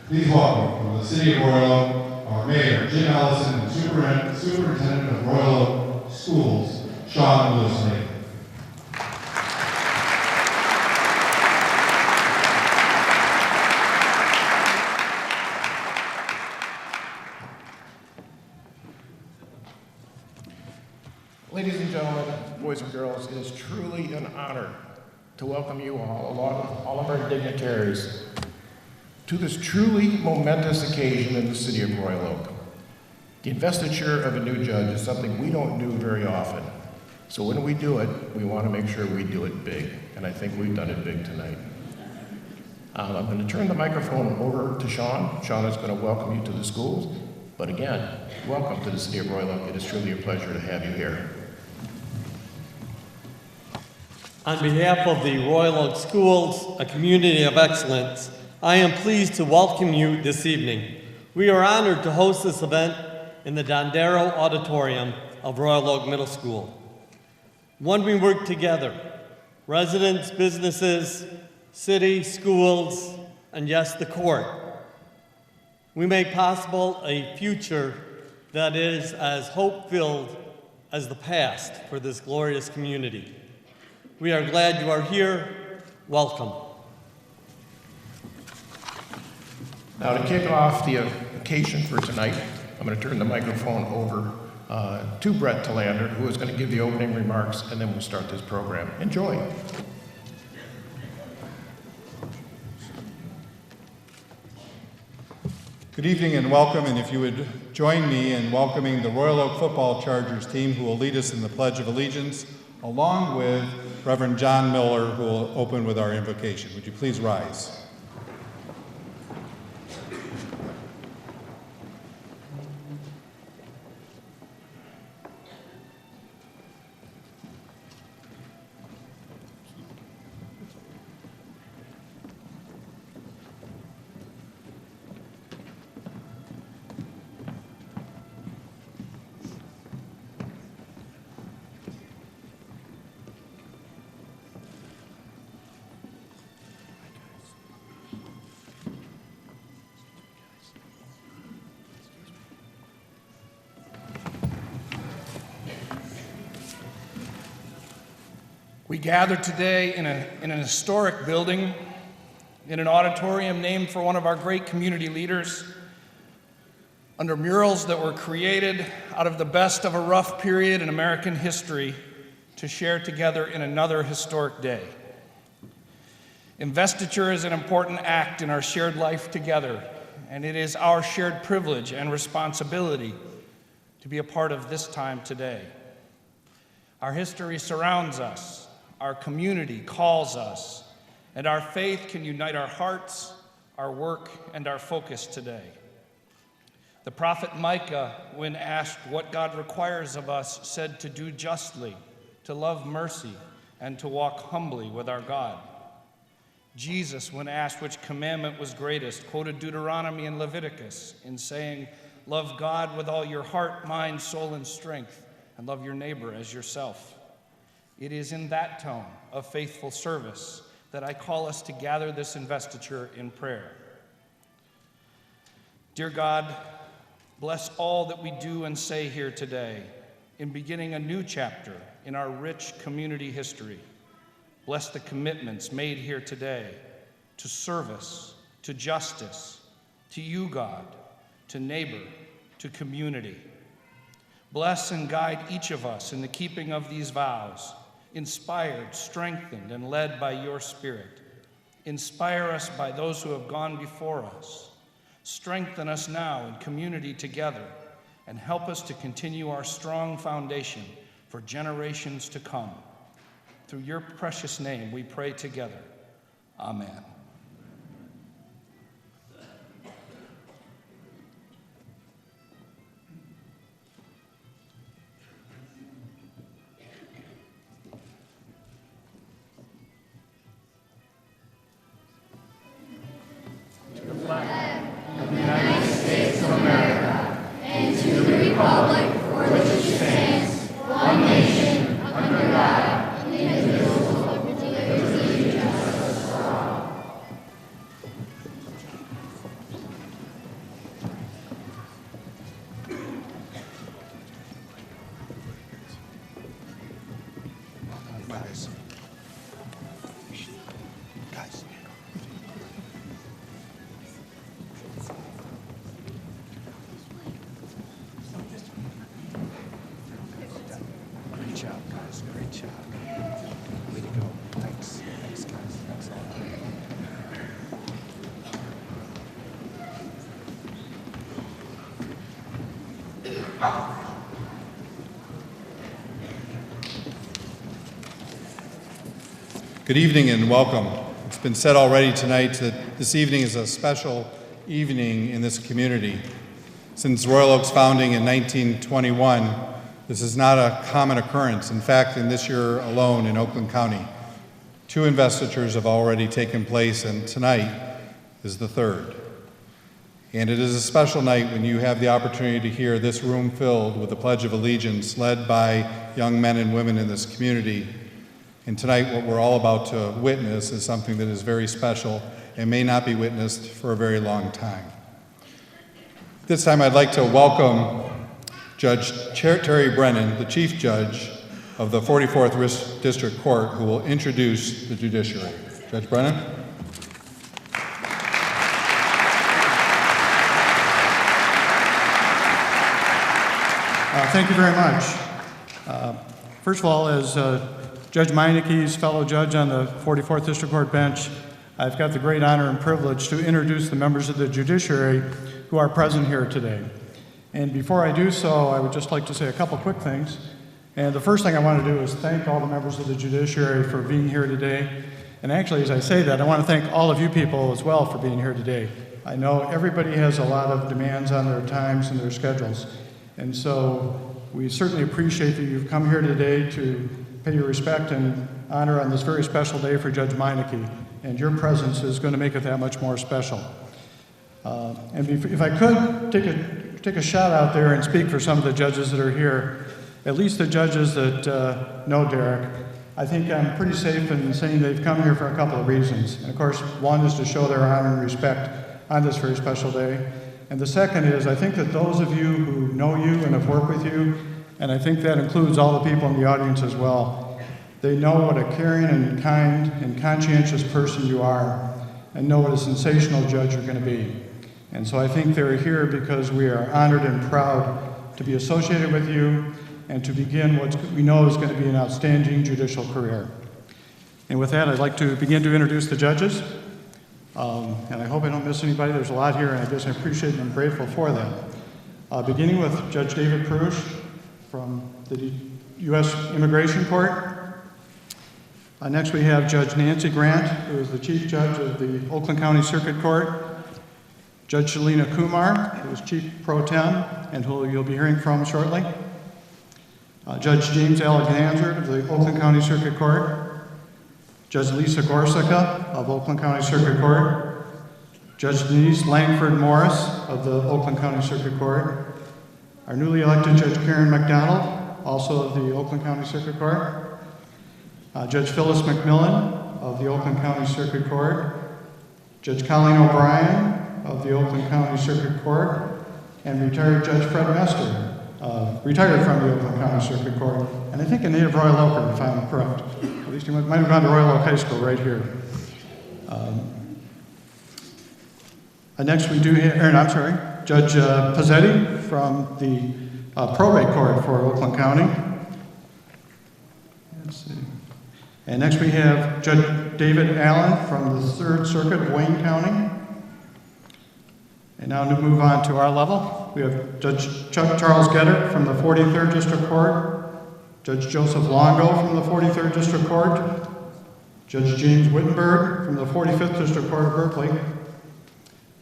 Please welcome from the City of Royal Oak, our Mayor, Jim Ellison, and Superintendent of Royal Oak Schools, Sean Meinecke. Ladies and gentlemen, boys and girls, it is truly an honor to welcome you all, along with all of our dignitaries, to this truly momentous occasion in the City of Royal Oak. The investiture of a new judge is something we don't do very often. So when we do it, we want to make sure we do it big, and I think we've done it big tonight. I'm going to turn the microphone over to Sean. Sean is going to welcome you to the schools, but again, welcome to the City of Royal Oak. It is truly a pleasure to have you here. On behalf of the Royal Oak Schools, a community of excellence, I am pleased to welcome you this evening. We are honored to host this event in the Dondero Auditorium of Royal Oak Middle School. When we work together, residents, businesses, city, schools, and yes, the court, we make possible a future that is as hope-filled as the past for this glorious community. We are glad you are here. Welcome. Now, to kick off the occasion for tonight, I'm going to turn the microphone over to Brett Talander, who is going to give the opening remarks, and then we'll start this program. Enjoy. Good evening and welcome, and if you would join me in welcoming the Royal Oak Football Chargers team who will lead us in the Pledge of Allegiance, along with Reverend John Miller, who will open with our invocation. Would you please rise? We gather today in an historic building, in an auditorium named for one of our great community leaders, under murals that were created out of the best of a rough period in American history to share together in another historic day. Investiture is an important act in our shared life together, and it is our shared privilege and responsibility to be a part of this time today. Our history surrounds us. Our community calls us, and our faith can unite our hearts, our work, and our focus today. The prophet Meinecke, when asked what God requires of us, said to do justly, to love mercy, and to walk humbly with our God. Jesus, when asked which commandment was greatest, quoted Deuteronomy and Leviticus in saying, love God with all your heart, mind, soul, and strength, and love your neighbor as yourself. It is in that tone of faithful service that I call us to gather this investiture in prayer. Dear God, bless all that we do and say here today in beginning a new chapter in our rich community history. Bless the commitments made here today to service, to justice, to you, God, to neighbor, to community. Bless and guide each of us in the keeping of these vows, inspired, strengthened, and led by your Spirit. Inspire us by those who have gone before us. Strengthen us now in community together, and help us to continue our strong foundation for generations to come. Through your precious name we pray together. Amen. Good evening and welcome. It's been said already tonight that this evening is a special evening in this community. Since Royal Oak's founding in 1921, this is not a common occurrence. In fact, in this year alone in Oakland County, 2 investitures have already taken place, and tonight is the 3rd. And it is a special night when you have the opportunity to hear this room filled with the Pledge of Allegiance led by young men and women in this community. And tonight, what we're all about to witness is something that is very special and may not be witnessed for a very long time. This time, I'd like to welcome Judge Terry Brennan, the Chief Judge of the 44th District Court, who will introduce the judiciary. Judge Brennan. Thank you very much. First of all, as Judge Meinecke's fellow judge on the 44th District Court bench, I've got the great honor and privilege to introduce the members of the judiciary who are present here today. And before I do so, I would just like to say a couple quick things. And the first thing I want to do is thank all the members of the judiciary for being here today. And actually, as I say that, I want to thank all of you people as well for being here today. I know everybody has a lot of demands on their times and their schedules. And so we certainly appreciate that you've come here today to pay your respect and honor on this very special day for Judge Meinecke. And your presence is going to make it that much more special. And if I could take a shot out there and speak for some of the judges that are here, at least the judges that know Derek, I think I'm pretty safe in saying they've come here for a couple of reasons. And of course, one is to show their honor and respect on this very special day. And the second is, I think that those of you who know you and have worked with you, and I think that includes all the people in the audience as well, they know what a caring and kind and conscientious person you are, and know what a sensational judge you're going to be. And so I think they're here because we are honored and proud to be associated with you and to begin what we know is going to be an outstanding judicial career. And with that, I'd like to begin to introduce the judges. And I hope I don't miss anybody. There's a lot here, and I guess I appreciate and I'm grateful for that. Beginning with Judge David Prush from the U.S. Immigration Court. Next, we have Judge Nancy Grant, who is the Chief Judge of the Oakland County Circuit Court. Judge Shalina Kumar, who is Chief Pro Tem, and who you'll be hearing from shortly. Judge James Alexander of the Oakland County Circuit Court. Judge Lisa Gorsucha of Oakland County Circuit Court. Judge Denise Langford Morris of the Oakland County Circuit Court. Our newly elected Judge Karen McDonald, also of the Oakland County Circuit Court. Judge Phyllis McMillan of the Oakland County Circuit Court. Judge Colleen O'Brien of the Oakland County Circuit Court. And retired Judge Fred Mester, retired from the Oakland County Circuit Court. And I think a native Royal Oaker, if I'm correct. At least he might have gone to Royal Oak High School right here. Next we do have, Judge Pizzetti from the probate court for Oakland County. Let's see. And next we have Judge David Allen from the Third Circuit of Wayne County. And now to move on to our level, we have Judge Chuck Charles Getter from the 43rd District Court, Judge Joseph Longo from the 43rd District Court, Judge James Wittenberg from the 45th District Court of Berkeley,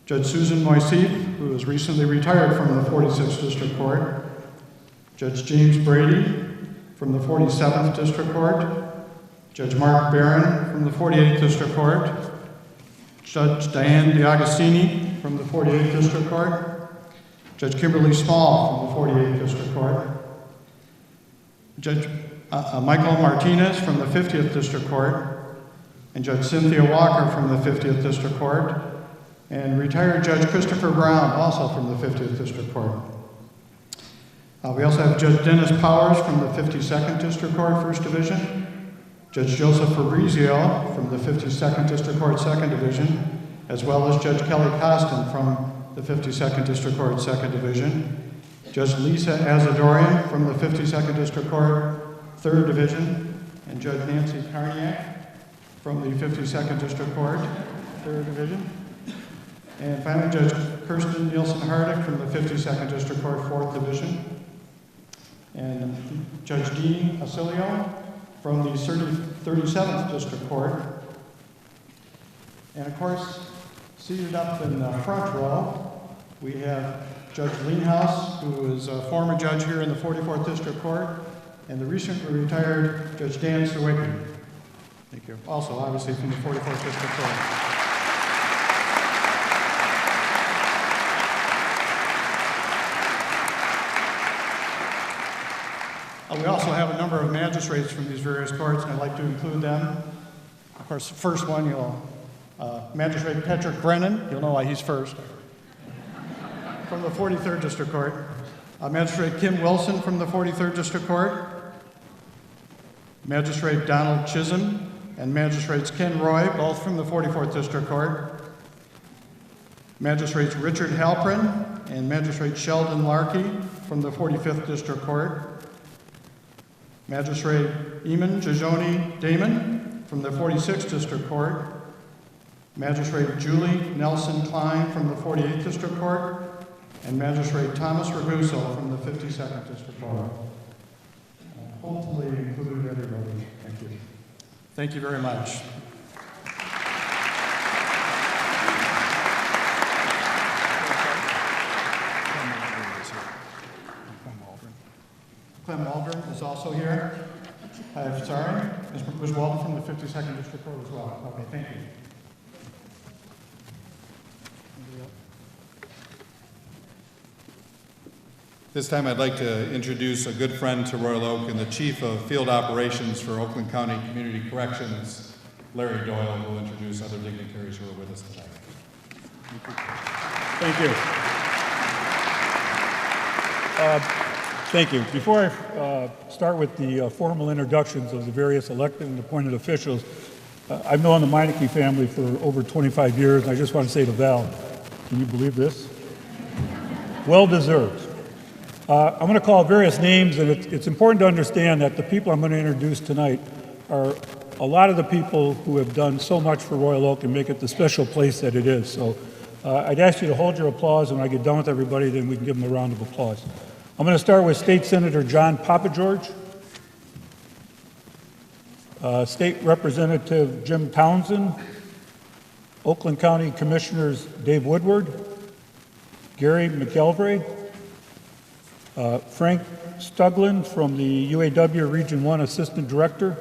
Judge Susan Moiseef, who is recently retired from the 46th District Court, Judge James Brady from the 47th District Court, Judge Mark Barron from the 48th District Court, Judge Diane DiAgostini from the 48th District Court, Judge Kimberly Small from the 48th District Court, Judge Michael Martinez from the 50th District Court, and Judge Cynthia Walker from the 50th District Court, and retired Judge Christopher Brown, also from the 50th District Court. We also have Judge Dennis Powers from the 52nd District Court, 1st Division, Judge Joseph Fabrizio from the 52nd District Court, 2nd Division, as well as Judge Kelly Costin from the 52nd District Court, 2nd Division, Judge Lisa Azadorian from the 52nd District Court, 3rd Division, and Judge Nancy Karniak from the 52nd District Court, 3rd Division. And finally, Judge Kirsten Nielsen Hardick from the 52nd District Court, 4th Division. And Judge Dean Asilio from the 37th District Court. And of course, seated up in the front row, we have Judge Leenhouse, who is a former judge here in the 44th District Court, and the recently retired Judge Dan Sawicki. Thank you. Also, obviously, from the 44th District Court. We also have a number of magistrates from these various courts, and I'd like to include them. Of course, the first one, Magistrate Patrick Brennan, you'll know why he's first, from the 43rd District Court. Magistrate Kim Wilson from the 43rd District Court. Magistrate Donald Chisholm and Magistrates Ken Roy, both from the 44th District Court. Magistrates Richard Halprin and Magistrate Sheldon Larkey from the 45th District Court. Magistrate Eamon Jajoni Damon from the 46th District Court. Magistrate Julie Nelson Klein from the 48th District Court. And Magistrate Thomas Raguso from the 52nd District Court. Hopefully include everybody. Thank you. Thank you very much. Clem Waldron is also here. I'm sorry, Ms. Walden from the 52nd District Court as well. Okay, thank you. This time I'd like to introduce a good friend to Royal Oak and the Chief of Field Operations for Oakland County Community Corrections, Larry Doyle, who will introduce other dignitaries who are with us tonight. Thank you. Thank you. Before I start with the formal introductions of the various elected and appointed officials, I've known the Meinecke family for over 25 years, and I just want to say to Val, can you believe this? Well deserved. I'm going to call various names, and it's important to understand that the people I'm going to introduce tonight are a lot of the people who have done so much for Royal Oak and make it the special place that it is. So I'd ask you to hold your applause, and when I get done with everybody, then we can give them a round of applause. I'm going to start with State Senator John Papageorge, State Representative Jim Townsend, Oakland County Commissioners Dave Woodward, Gary McElvray, Frank Stuglin from the UAW Region 1 Assistant Director.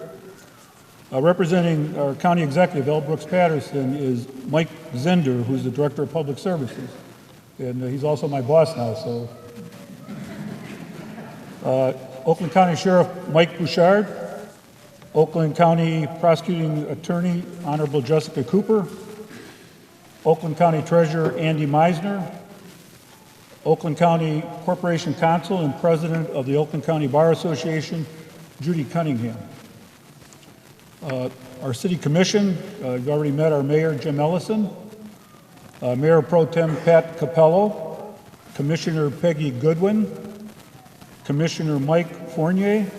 Representing our County Executive, L. Brooks Patterson, is Mike Zender, who's the Director of Public Services. And he's also my boss now, so. Oakland County Sheriff Mike Bouchard, Oakland County Prosecuting Attorney Honorable Jessica Cooper, Oakland County Treasurer Andy Meisner, Oakland County Corporation Counsel and President of the Oakland County Bar Association, Judy Cunningham. Our City Commission, you've already met our Mayor, Jim Ellison. Mayor Pro Tem Pat Capello, Commissioner Peggy Goodwin, Commissioner Mike Fournier,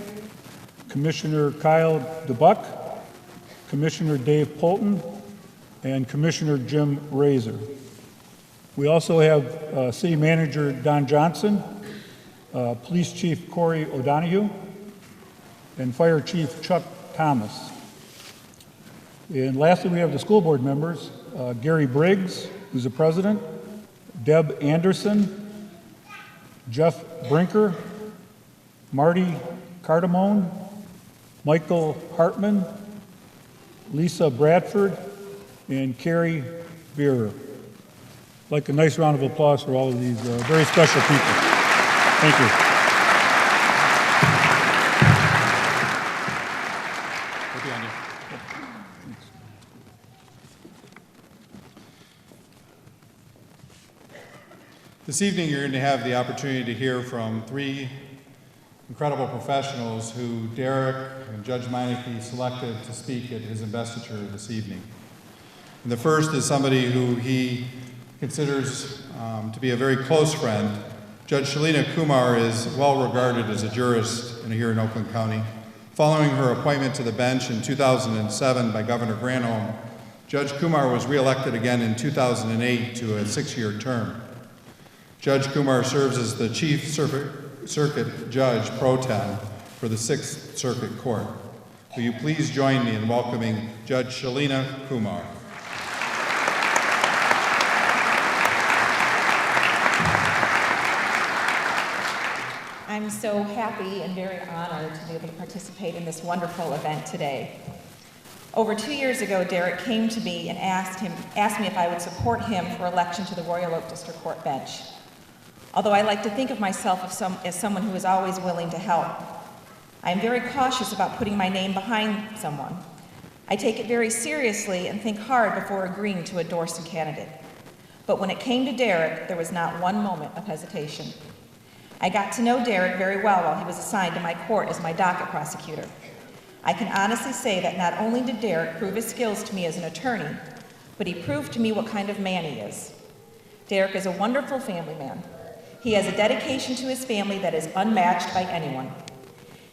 Commissioner Kyle DeBuck, Commissioner Dave Polton, and Commissioner Jim Razor. We also have City Manager Don Johnson, Police Chief Corey O'Donohue, and Fire Chief Chuck Thomas. And lastly, we have the school board members, Gary Briggs, who's the president, Deb Anderson, Jeff Brinker, Marty Cardamone, Michael Hartman, Lisa Bradford, and Carrie Beerer. I'd like a nice round of applause for all of these very special people. Thank you. This evening, you're going to have the opportunity to hear from three incredible professionals who Derek and Judge Meinecke selected to speak at his investiture this evening. And the first is somebody who he considers to be a very close friend. Judge Shalina Kumar is well regarded as a jurist here in Oakland County. Following her appointment to the bench in 2007 by Governor Granholm, Judge Kumar was reelected again in 2008 to a 6-year term. Judge Kumar serves as the Chief Circuit Judge Pro Tem for the 6th Circuit Court. Will you please join me in welcoming Judge Shalina Kumar. I'm so happy and very honored to be able to participate in this wonderful event today. Over 2 years ago, Derek came to me and asked me if I would support him for election to the Royal Oak District Court bench. Although I like to think of myself as someone who is always willing to help, I am very cautious about putting my name behind someone. I take it very seriously and think hard before agreeing to endorse a candidate. But when it came to Derek, there was not one moment of hesitation. I got to know Derek very well while he was assigned to my court as my docket prosecutor. I can honestly say that not only did Derek prove his skills to me as an attorney, but he proved to me what kind of man he is. Derek is a wonderful family man. He has a dedication to his family that is unmatched by anyone.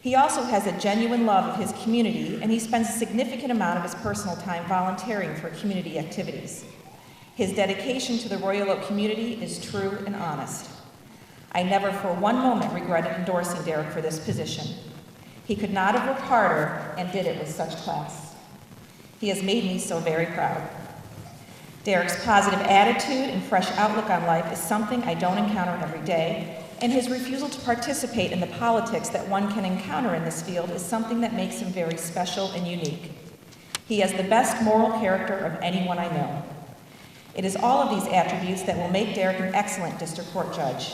He also has a genuine love of his community, and he spends a significant amount of his personal time volunteering for community activities. His dedication to the Royal Oak community is true and honest. I never for one moment regretted endorsing Derek for this position. He could not have worked harder and did it with such class. He has made me so very proud. Derek's positive attitude and fresh outlook on life is something I don't encounter every day, and his refusal to participate in the politics that one can encounter in this field is something that makes him very special and unique. He has the best moral character of anyone I know. It is all of these attributes that will make Derek an excellent district court judge.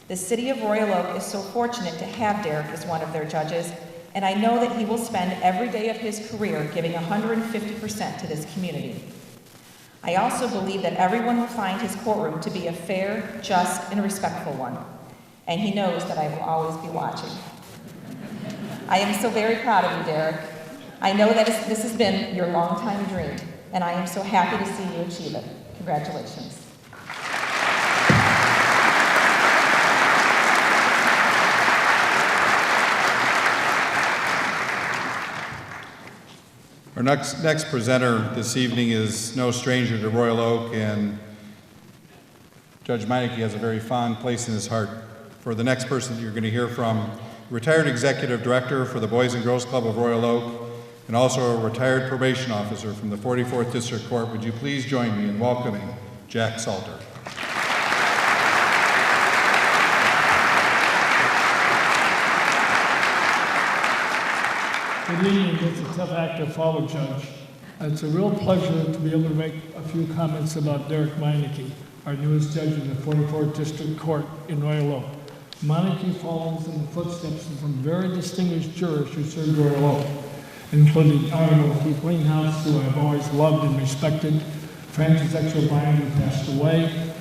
The city of Royal Oak is so fortunate to have Derek as one of their judges, and I know that he will spend every day of his career giving 150% to this community. I also believe that everyone will find his courtroom to be a fair, just, and respectful one, and he knows that I will always be watching. I am so very proud of you, Derek. I know that this has been your longtime dream, and I am so happy to see you achieve it. Congratulations. Our next presenter this evening is no stranger to Royal Oak, and Judge Meinecke has a very fond place in his heart. For the next person that you're going to hear from, retired executive director for the Boys and Girls Club of Royal Oak, and also a retired probation officer from the 44th District Court, would you please join me in welcoming Jack Salter. Good evening. It's a tough act to follow, Judge. It's a real pleasure to be able to make a few comments about Derek Meinecke, our newest judge in the 44th District Court in Royal Oak. Meinecke follows in the footsteps of some very distinguished jurors who served Royal Oak, including Honorable Keith Winghouse, who I've always loved and respected, Francis X. O'Brien, who passed away,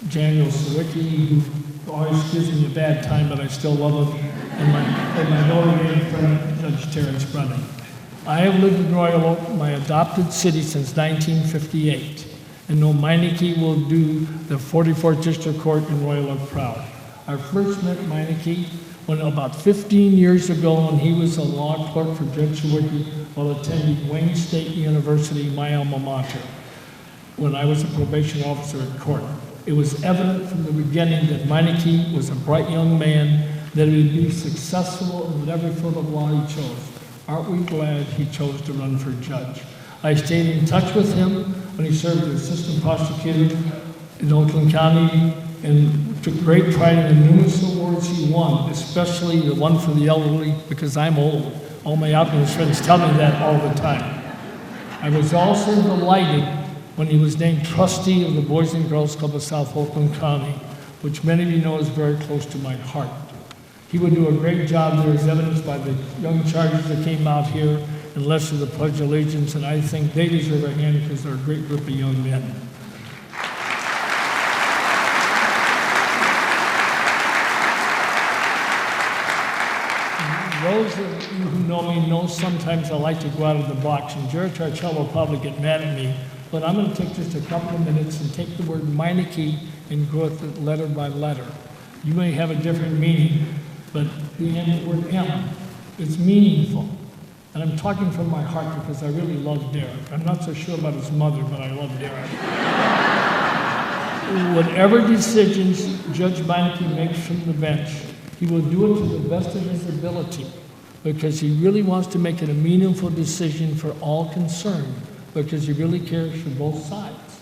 Daniel Sawicki, who always gives me a bad time, but I still love him, and my Notre friend, Judge Terrence Brennan. I have lived in Royal Oak, my adopted city, since 1958, and know Meinecke will do the 44th District Court in Royal Oak proud. I first met Meinecke when about 15 years ago when he was a law clerk for Judge Sawicki while attending Wayne State University, my alma mater, when I was a probation officer at court. It was evident from the beginning that Meinecke was a bright young man, that he would be successful in whatever field of law he chose. Aren't we glad he chose to run for judge? I stayed in touch with him when he served as assistant prosecutor in Oakland County and took great pride in the numerous awards he won, especially the one for the elderly, because I'm old. All my alchemist friends tell me that all the time. I was also delighted when he was named trustee of the Boys and Girls Club of South Oakland County, which many of you know is very close to my heart. He would do a great job there, as evidenced by the young chargers that came out here and led to the Pledge of Allegiance, and I think they deserve a hand because they're a great group of young men. Those of you who know me know sometimes I like to go out of the box, and Jared Tarchell will probably get mad at me, but I'm going to take just a couple of minutes and take the word Meinecke and go with it letter by letter. You may have a different meaning, but the end word M is meaningful. And I'm talking from my heart because I really love Derek. I'm not so sure about his mother, but I love Derek. Whatever decisions Judge Meinecke makes from the bench, he will do it to the best of his ability because he really wants to make it a meaningful decision for all concerned because he really cares for both sides.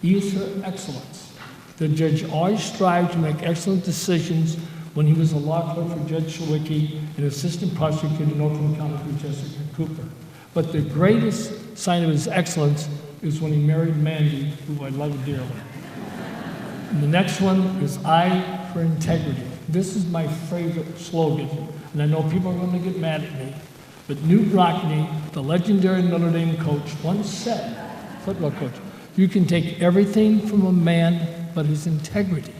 E is for excellence. The judge always strived to make excellent decisions when he was a law clerk for Judge Sawicki and assistant prosecutor in Oakland County for Jessica Cooper. But the greatest sign of his excellence is when he married Mandy, who I love dearly. And the next one is I for integrity. This is my favorite slogan, and I know people are going to get mad at me, but Newt Rockne, the legendary Notre Dame coach, once said, football coach, you can take everything from a man but his integrity.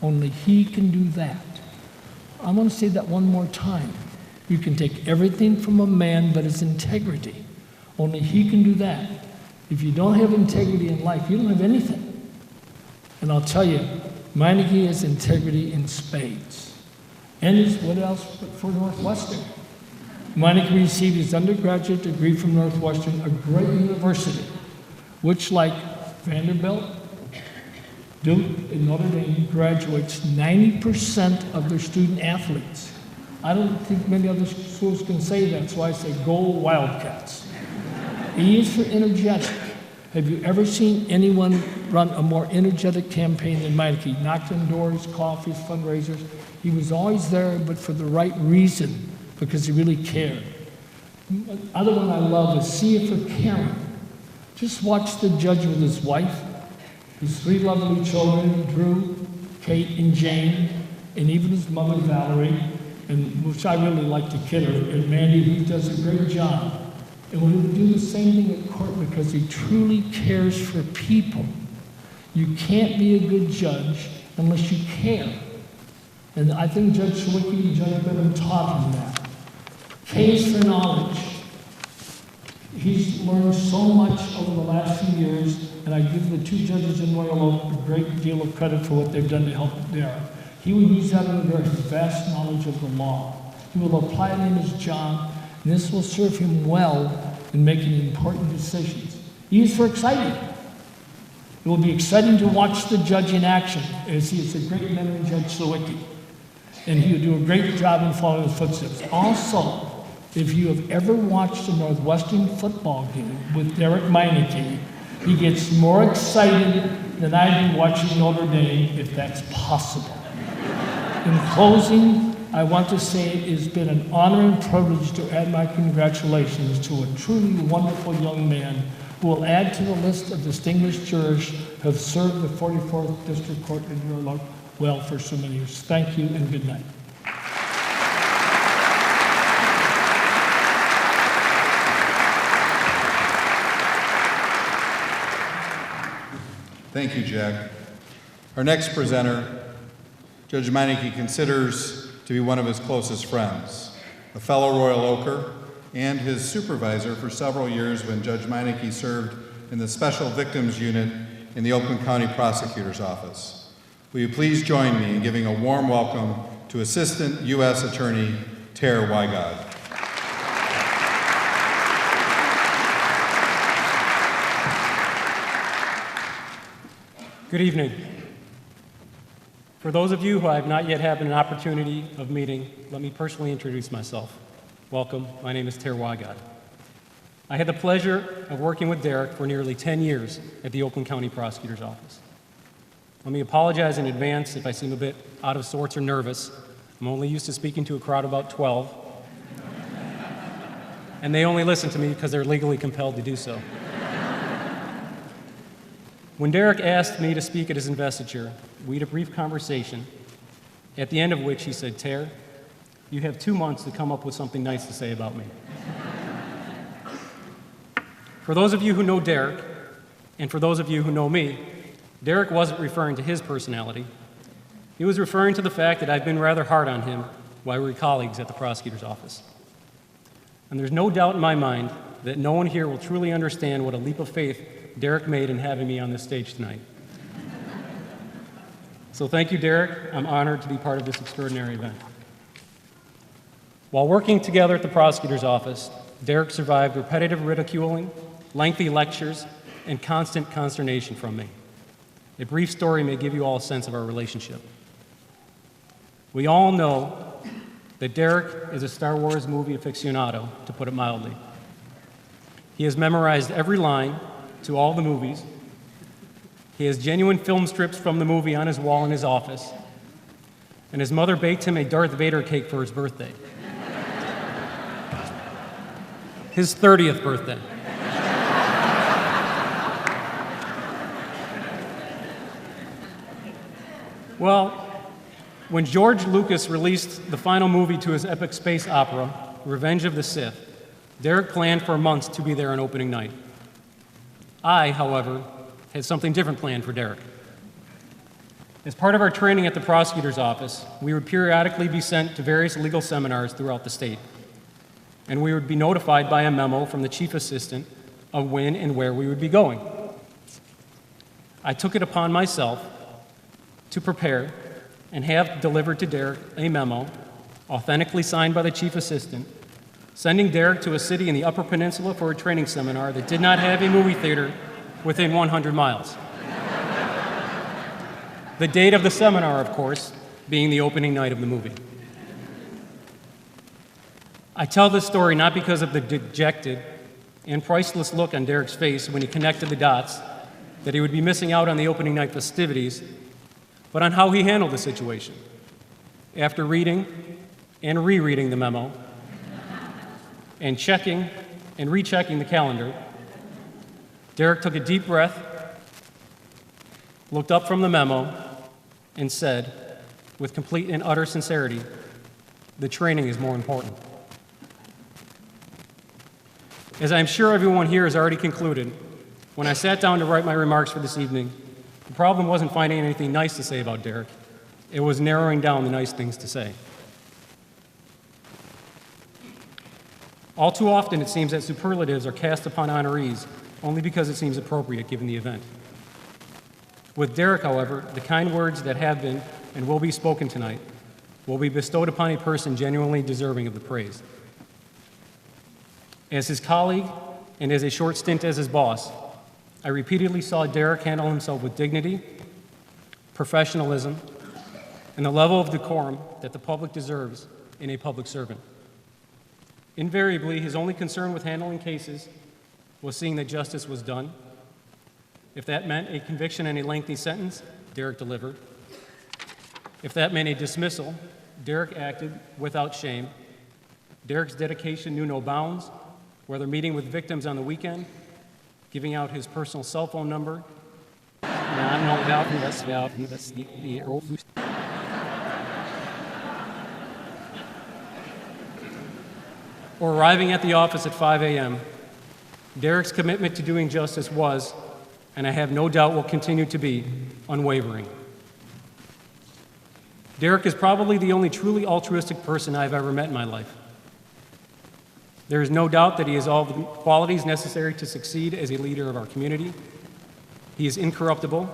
Only he can do that. I want to say that one more time. You can take everything from a man but his integrity. Only he can do that. If you don't have integrity in life, you don't have anything. And I'll tell you, Meinecke has integrity in spades. And it's what else for Northwestern? Meinecke received his undergraduate degree from Northwestern, a great university, which, like Vanderbilt, Duke, and Notre Dame, graduates 90% of their student athletes. I don't think many other schools can say that, so I say go Wildcats. E is for energetic. Have you ever seen anyone run a more energetic campaign than Meinecke? Knocked on doors, coffees, fundraisers. He was always there, but for the right reason, because he really cared. The other one I love is C for caring. Just watch the judge with his wife, his three lovely children, Drew, Kate, and Jane, and even his mother, Valerie, and which I really like to kid her, and Mandy, who does a great job. And we will do the same thing at court because he truly cares for people. You can't be a good judge unless you care. And I think Judge Sawicki and Judge Benham taught him that. K is for knowledge. He's learned so much over the last few years, and I give the two judges in Royal Oak a great deal of credit for what they've done to help Derek. He will use that under his vast knowledge of the law. He will apply it in his job, and this will serve him well in making important decisions. E is for exciting. It will be exciting to watch the judge in action, as he is a great mentor in Judge Sawicki, and he will do a great job in following his footsteps. Also, if you have ever watched a Northwestern football game with Derek Meinecke, he gets more excited than I do watching Notre Dame, if that's possible. In closing, I want to say it has been an honor and privilege to add my congratulations to a truly wonderful young man who will add to the list of distinguished jurors who have served the 44th District Court in Royal Oak well for so many years. Thank you and good night. Thank you, Jack. Our next presenter, Judge Meinecke considers to be one of his closest friends, a fellow Royal Oaker, and his supervisor for several years when Judge Meinecke served in the Special Victims Unit in the Oakland County Prosecutor's Office. Will you please join me in giving a warm welcome to Assistant U.S. Attorney Tara Wygod. Good evening. For those of you who I have not yet had an opportunity of meeting, let me personally introduce myself. Welcome, my name is Tara Wygod. I had the pleasure of working with Derek for nearly 10 years at the Oakland County Prosecutor's Office. Let me apologize in advance if I seem a bit out of sorts or nervous. I'm only used to speaking to a crowd of about 12, and they only listen to me because they're legally compelled to do so. When Derek asked me to speak at his investiture, we had a brief conversation, at the end of which he said, "Tara, you have 2 months to come up with something nice to say about me." For those of you who know Derek, and for those of you who know me, Derek wasn't referring to his personality. He was referring to the fact that I've been rather hard on him while we were colleagues at the prosecutor's office. And there's no doubt in my mind that no one here will truly understand what a leap of faith Derek made in having me on this stage tonight. So thank you, Derek. I'm honored to be part of this extraordinary event. While working together at the prosecutor's office, Derek survived repetitive ridiculing, lengthy lectures, and constant consternation from me. A brief story may give you all a sense of our relationship. We all know that Derek is a Star Wars movie aficionado, to put it mildly. He has memorized every line to all the movies. He has genuine film strips from the movie on his wall in his office. And his mother baked him a Darth Vader cake for his birthday. His 30th birthday. Well, when George Lucas released the final movie to his epic space opera, Revenge of the Sith, Derek planned for months to be there on opening night. I, however, had something different planned for Derek. As part of our training at the prosecutor's office, we would periodically be sent to various legal seminars throughout the state, and we would be notified by a memo from the chief assistant of when and where we would be going. I took it upon myself to prepare and have delivered to Derek a memo, authentically signed by the chief assistant, sending Derek to a city in the Upper Peninsula for a training seminar that did not have a movie theater within 100 miles. The date of the seminar, of course, being the opening night of the movie. I tell this story not because of the dejected and priceless look on Derek's face when he connected the dots that he would be missing out on the opening night festivities, but on how he handled the situation. After reading and rereading the memo, and checking and rechecking the calendar, Derek took a deep breath, looked up from the memo, and said, with complete and utter sincerity, "The training is more important." As I'm sure everyone here has already concluded, when I sat down to write my remarks for this evening, the problem wasn't finding anything nice to say about Derek. It was narrowing down the nice things to say. All too often, it seems that superlatives are cast upon honorees only because it seems appropriate given the event. With Derek, however, the kind words that have been and will be spoken tonight will be bestowed upon a person genuinely deserving of the praise. As his colleague and as a short stint as his boss, I repeatedly saw Derek handle himself with dignity, professionalism, and the level of decorum that the public deserves in a public servant. Invariably, his only concern with handling cases was seeing that justice was done. If that meant a conviction and a lengthy sentence, Derek delivered. If that meant a dismissal, Derek acted without shame. Derek's dedication knew no bounds, whether meeting with victims on the weekend, giving out his personal cell phone number, or arriving at the office at 5 a.m., Derek's commitment to doing justice was, and I have no doubt will continue to be, unwavering. Derek is probably the only truly altruistic person I've ever met in my life. There is no doubt that he has all the qualities necessary to succeed as a leader of our community. He is incorruptible.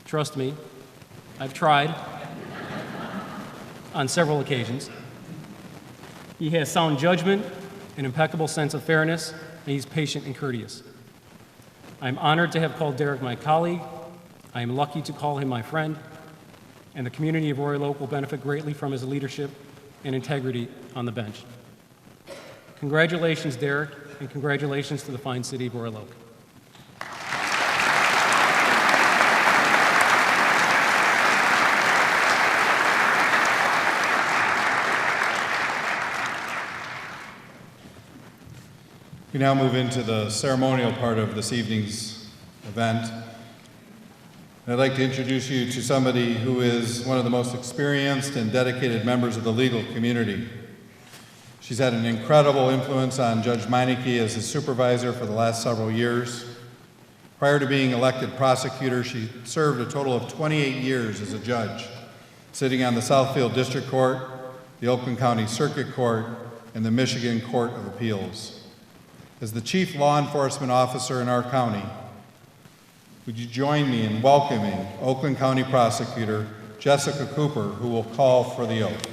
Trust me, I've tried on several occasions. He has sound judgment, an impeccable sense of fairness, and he's patient and courteous. I'm honored to have called Derek my colleague. I am lucky to call him my friend, and the community of Royal Oak will benefit greatly from his leadership and integrity on the bench. Congratulations, Derek, and congratulations to the fine city of Royal Oak. We now move into the ceremonial part of this evening's event. I'd like to introduce you to somebody who is one of the most experienced and dedicated members of the legal community. She's had an incredible influence on Judge Meinecke as his supervisor for the last several years. Prior to being elected prosecutor, she served a total of 28 years as a judge, sitting on the Southfield District Court, the Oakland County Circuit Court, and the Michigan Court of Appeals. As the chief law enforcement officer in our county, would you join me in welcoming Oakland County Prosecutor Jessica Cooper, who will call for the oath.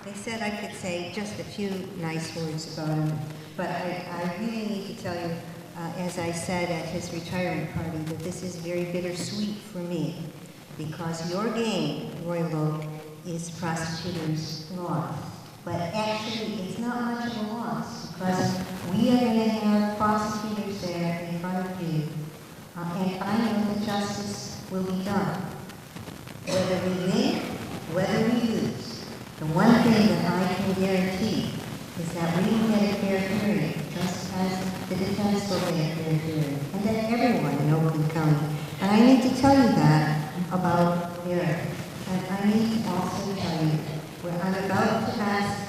They said I could say just a few nice words about him, but I really need to tell you, as I said at his retirement party, that this is very bittersweet for me, because your game, Royal Oak, is prosecutors' loss. But actually, it's not much of a loss, because we are going to have prosecutors there in front of you, and I know that justice will be done. Whether we win, whether we lose, the one thing that I can guarantee is that we will get a fair hearing, just as the defense will get a fair hearing, and that everyone in Oakland County. And I need to tell you that about Derek. And I need to also tell you, where I'm about to ask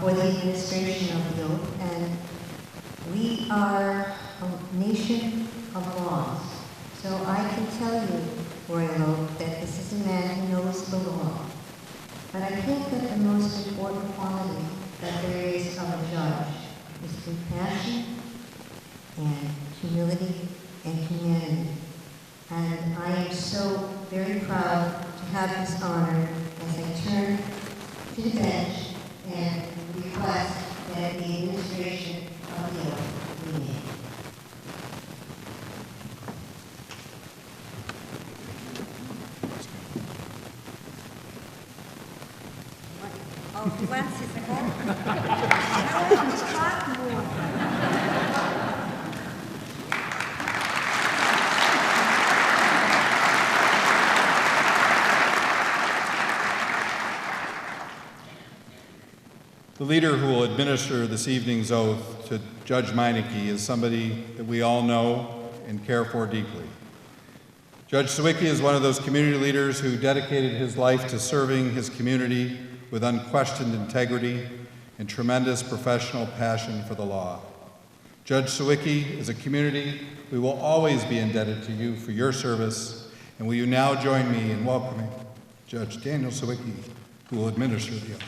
for the administration of the oath, and we are a nation of laws. So I can tell you, Royal Oak, that this is a man who knows the law. But I think that the most important quality that there is of a judge is compassion and humility and humanity. And I am so very proud to have this honor as I turn to the bench and request that the administration of the oath be made. Oh, he wants his oath. I want to talk more. The leader who will administer this evening's oath to Judge Meinecke is somebody that we all know and care for deeply. Judge Sawicki is one of those community leaders who dedicated his life to serving his community with unquestioned integrity and tremendous professional passion for the law. Judge Sawicki, as a community, we will always be indebted to you for your service, and will you now join me in welcoming Judge Daniel Sawicki, who will administer the oath.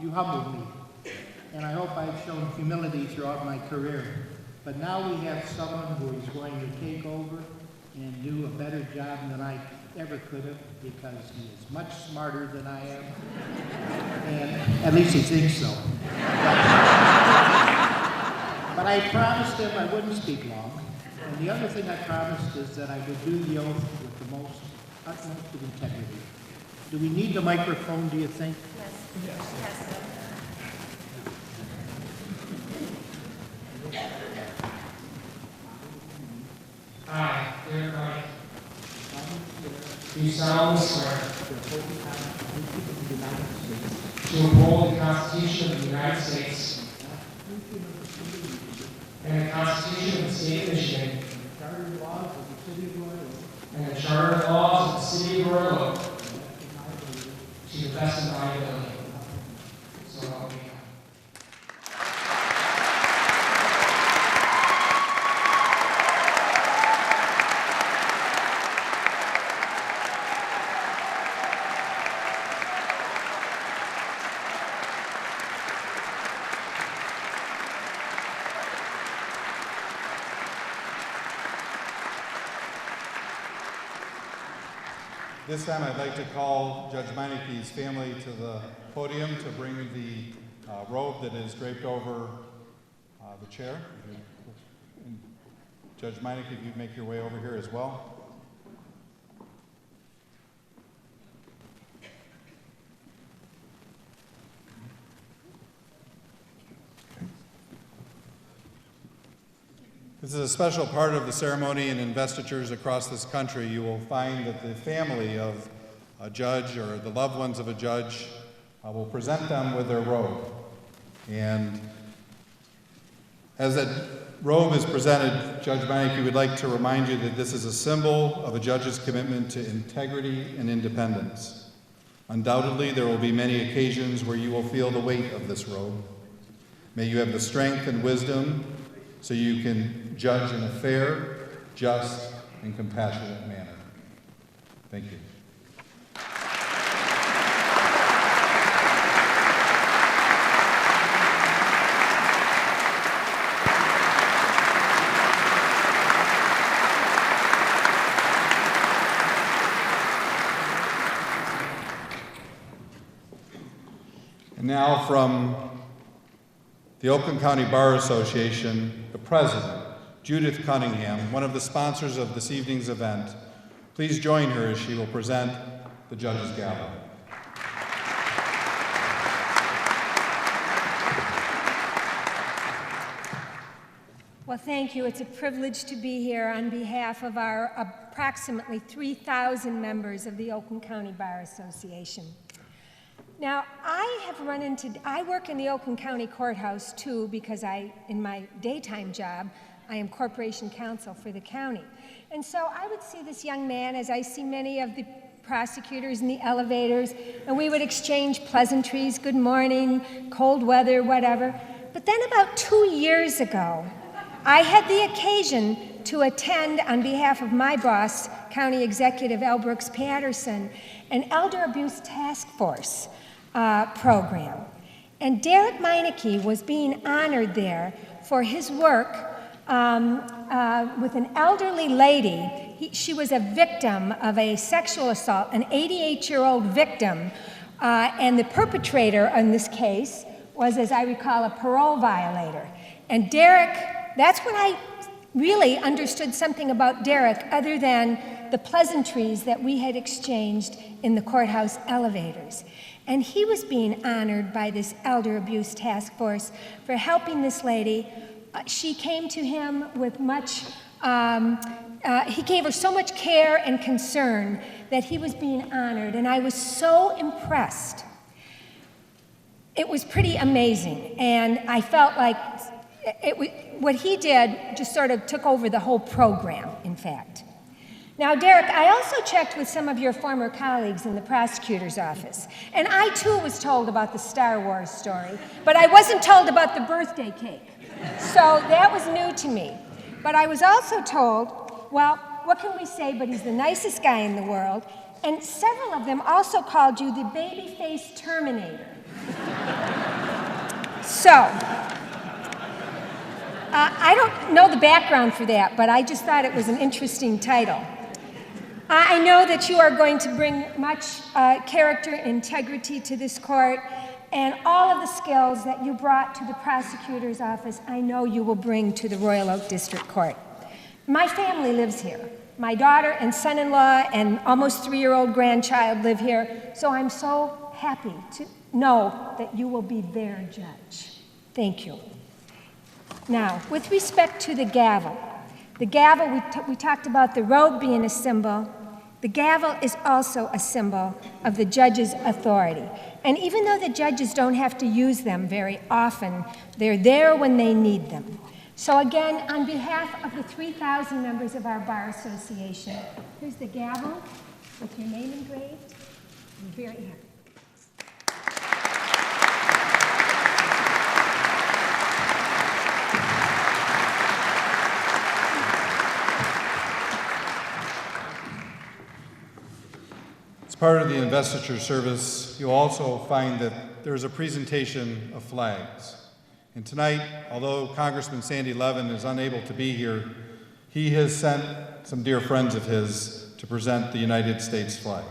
You humbled me, and I hope I've shown humility throughout my career. But now we have someone who is going to take over and do a better job than I ever could have, because he is much smarter than I am, and at least he thinks so. But I promised him I wouldn't speak long, and the other thing I promised is that I would do the oath with the utmost of integrity. Do we need the microphone, do you think? Yes. I, Derek Wright, do solemnly swear to uphold the Constitution of the United States and the Constitution Constitution of the State of Michigan and the Charter and laws of the City of Royal Oak to the best of my ability. So help me God. This time I'd like to call Judge Meinecke's family to the podium to bring the robe that is draped over the chair. And Judge Meinecke, if you'd make your way over here as well. This is a special part of the ceremony in investitures across this country. You will find that the family of a judge or the loved ones of a judge will present them with their robe. And as that robe is presented, Judge Meinecke would like to remind you that this is a symbol of a judge's commitment to integrity and independence. Undoubtedly, there will be many occasions where you will feel the weight of this robe. May you have the strength and wisdom so you can judge in a fair, just, and compassionate manner. Thank you. And now from the Oakland County Bar Association, the president, Judith Cunningham, one of the sponsors of this evening's event. Please join her as she will present the judge's gavel. Well, thank you. It's a privilege to be here on behalf of our approximately 3,000 members of the Oakland County Bar Association. Now, I work in the Oakland County Courthouse too because in my daytime job, I am corporation counsel for the county. And so I would see this young man as I see many of the prosecutors in the elevators, and we would exchange pleasantries, good morning, cold weather, whatever. But then about 2 years ago, I had the occasion to attend on behalf of my boss, County Executive L. Brooks Patterson, an elder abuse task force program. And Derek Meinecke was being honored there for his work with an elderly lady. She was a victim of a sexual assault, an 88-year-old victim, and the perpetrator in this case was, as I recall, a parole violator. And Derek, that's when I really understood something about Derek other than the pleasantries that we had exchanged in the courthouse elevators. And he was being honored by this elder abuse task force for helping this lady. She came to him with much, he gave her so much care and concern that he was being honored, and I was so impressed. It was pretty amazing, and I felt like what he did just sort of took over the whole program, in fact. Now, Derek, I also checked with some of your former colleagues in the prosecutor's office, and I too was told about the Star Wars story, but I wasn't told about the birthday cake. So that was new to me. But I was also told, well, what can we say, but he's the nicest guy in the world, and several of them also called you the baby-faced Terminator. So, I don't know the background for that, but I just thought it was an interesting title. I know that you are going to bring much character and integrity to this court, and all of the skills that you brought to the prosecutor's office, I know you will bring to the Royal Oak District Court. My family lives here. My daughter and son-in-law and almost 3-year-old grandchild live here, so I'm so happy to know that you will be their judge. Thank you. Now, with respect to the gavel, we talked about the robe being a symbol. The gavel is also a symbol of the judge's authority. And even though the judges don't have to use them very often, they're there when they need them. So again, on behalf of the 3,000 members of our Bar Association, here's the gavel with your name engraved. I'm very happy. As part of the investiture service, you'll also find that there's a presentation of flags. And tonight, although Congressman Sandy Levin is unable to be here, he has sent some dear friends of his to present the United States flag.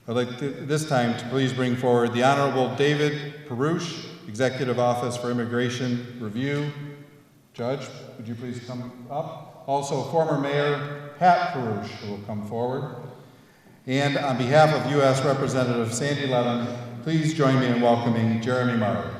I'd like this time to please bring forward the Honorable David Perush, Executive Office for Immigration Review. Judge, would you please come up? Also, former Mayor Pat Perush, who will come forward. And on behalf of U.S. Representative Sandy Levin, please join me in welcoming Jeremy Marley.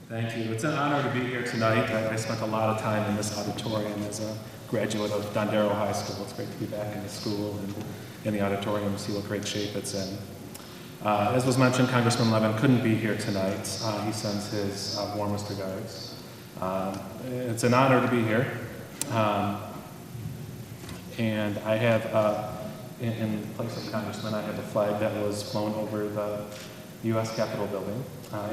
Thank you. It's an honor to be here tonight. I spent a lot of time in this auditorium as a graduate of Dondero High School. It's great to be back in the school and in the auditorium to see what great shape it's in. As was mentioned, Congressman Levin couldn't be here tonight. He sends his warmest regards. It's an honor to be here. And I have, in place of Congressman, I have the flag that was flown over the U.S. Capitol building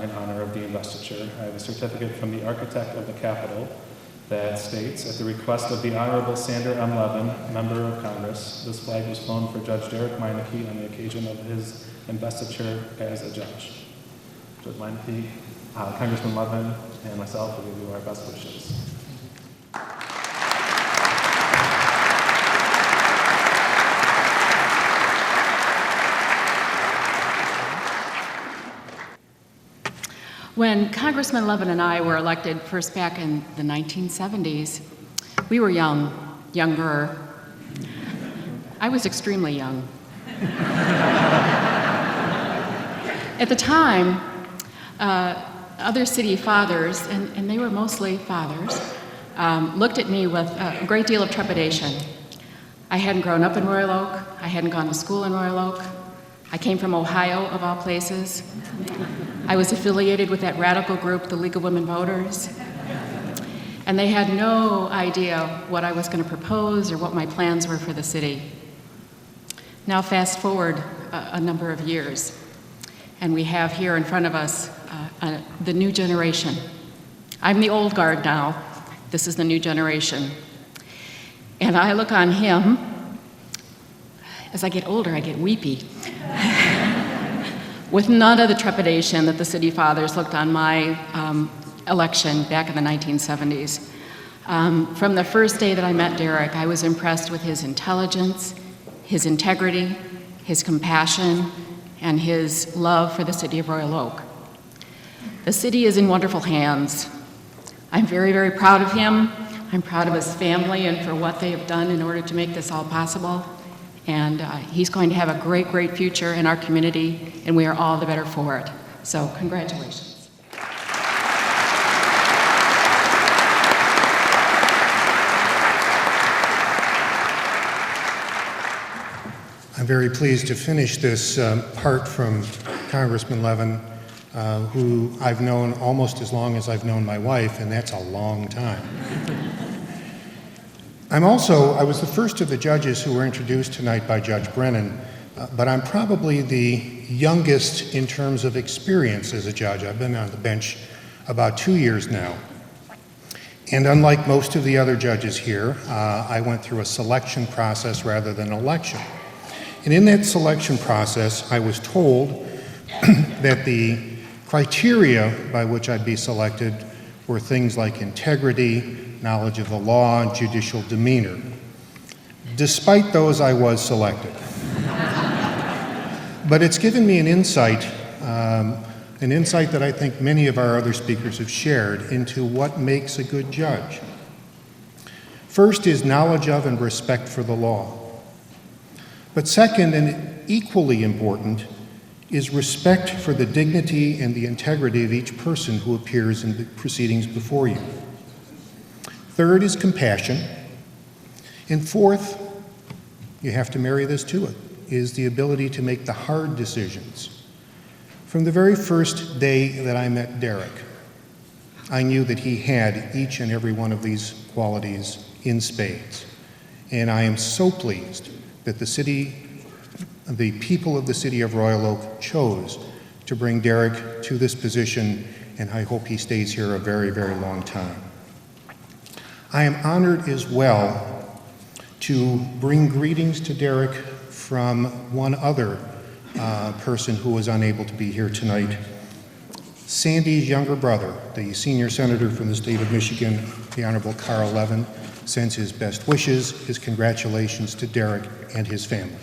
in honor of the investiture. I have a certificate from the architect of the Capitol that states, at the request of the Honorable Sander M. Levin, Member of Congress, this flag was flown for Judge Derek Meinecke on the occasion of his investiture as a judge. Judge Meinecke, Congressman Levin, and myself will give you our best wishes. When Congressman Levin and I were elected first back in the 1970s, we were younger. I was extremely young. At the time, other city fathers, and they were mostly fathers, looked at me with a great deal of trepidation. I hadn't grown up in Royal Oak. I hadn't gone to school in Royal Oak. I came from Ohio, of all places. I was affiliated with that radical group, the League of Women Voters. And they had no idea what I was going to propose or what my plans were for the city. Now fast forward a number of years, and we have here in front of us the new generation. I'm the old guard now. This is the new generation. And I look on him. As I get older, I get weepy. With none of the trepidation that the city fathers looked on my election back in the 1970s. From the first day that I met Derek, I was impressed with his intelligence, his integrity, his compassion, and his love for the city of Royal Oak. The city is in wonderful hands. I'm very, very proud of him. I'm proud of his family and for what they have done in order to make this all possible. And he's going to have a great, great future in our community, and we are all the better for it. So, congratulations. I'm very pleased to finish this part from Congressman Levin, who I've known almost as long as I've known my wife, and that's a long time. I was the first of the judges who were introduced tonight by Judge Brennan, but I'm probably the youngest in terms of experience as a judge. I've been on the bench about 2 years now. And unlike most of the other judges here, I went through a selection process rather than election. And in that selection process, I was told that the criteria by which I'd be selected were things like integrity, knowledge of the law, and judicial demeanor. Despite those, I was selected. But it's given me an insight that I think many of our other speakers have shared into what makes a good judge. First is knowledge of and respect for the law. But second, and equally important, is respect for the dignity and the integrity of each person who appears in the proceedings before you. Third is compassion. And fourth, you have to marry this to it, is the ability to make the hard decisions. From the very first day that I met Derek, I knew that he had each and every one of these qualities in spades. And I am so pleased that the people of the city of Royal Oak chose to bring Derek to this position, and I hope he stays here a very, very long time. I am honored as well to bring greetings to Derek from one other person who was unable to be here tonight. Sandy's younger brother, the senior senator from the state of Michigan, the Honorable Carl Levin, sends his best wishes, his congratulations to Derek and his family.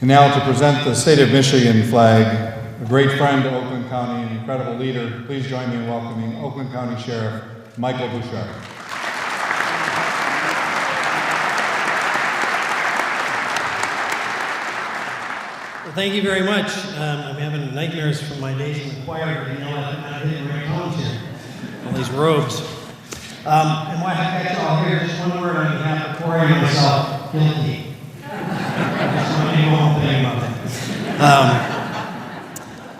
And now to present the state of Michigan flag, a great friend to Oakland County, an incredible leader, please join me in welcoming Oakland County Sheriff Michael Bouchard. Well, thank you very much. I'm having nightmares from my days in the choir, but you know what? I'm not hitting the right tones here. All these robes. And why I got you all here, just one word on behalf of Corey and myself, guilty.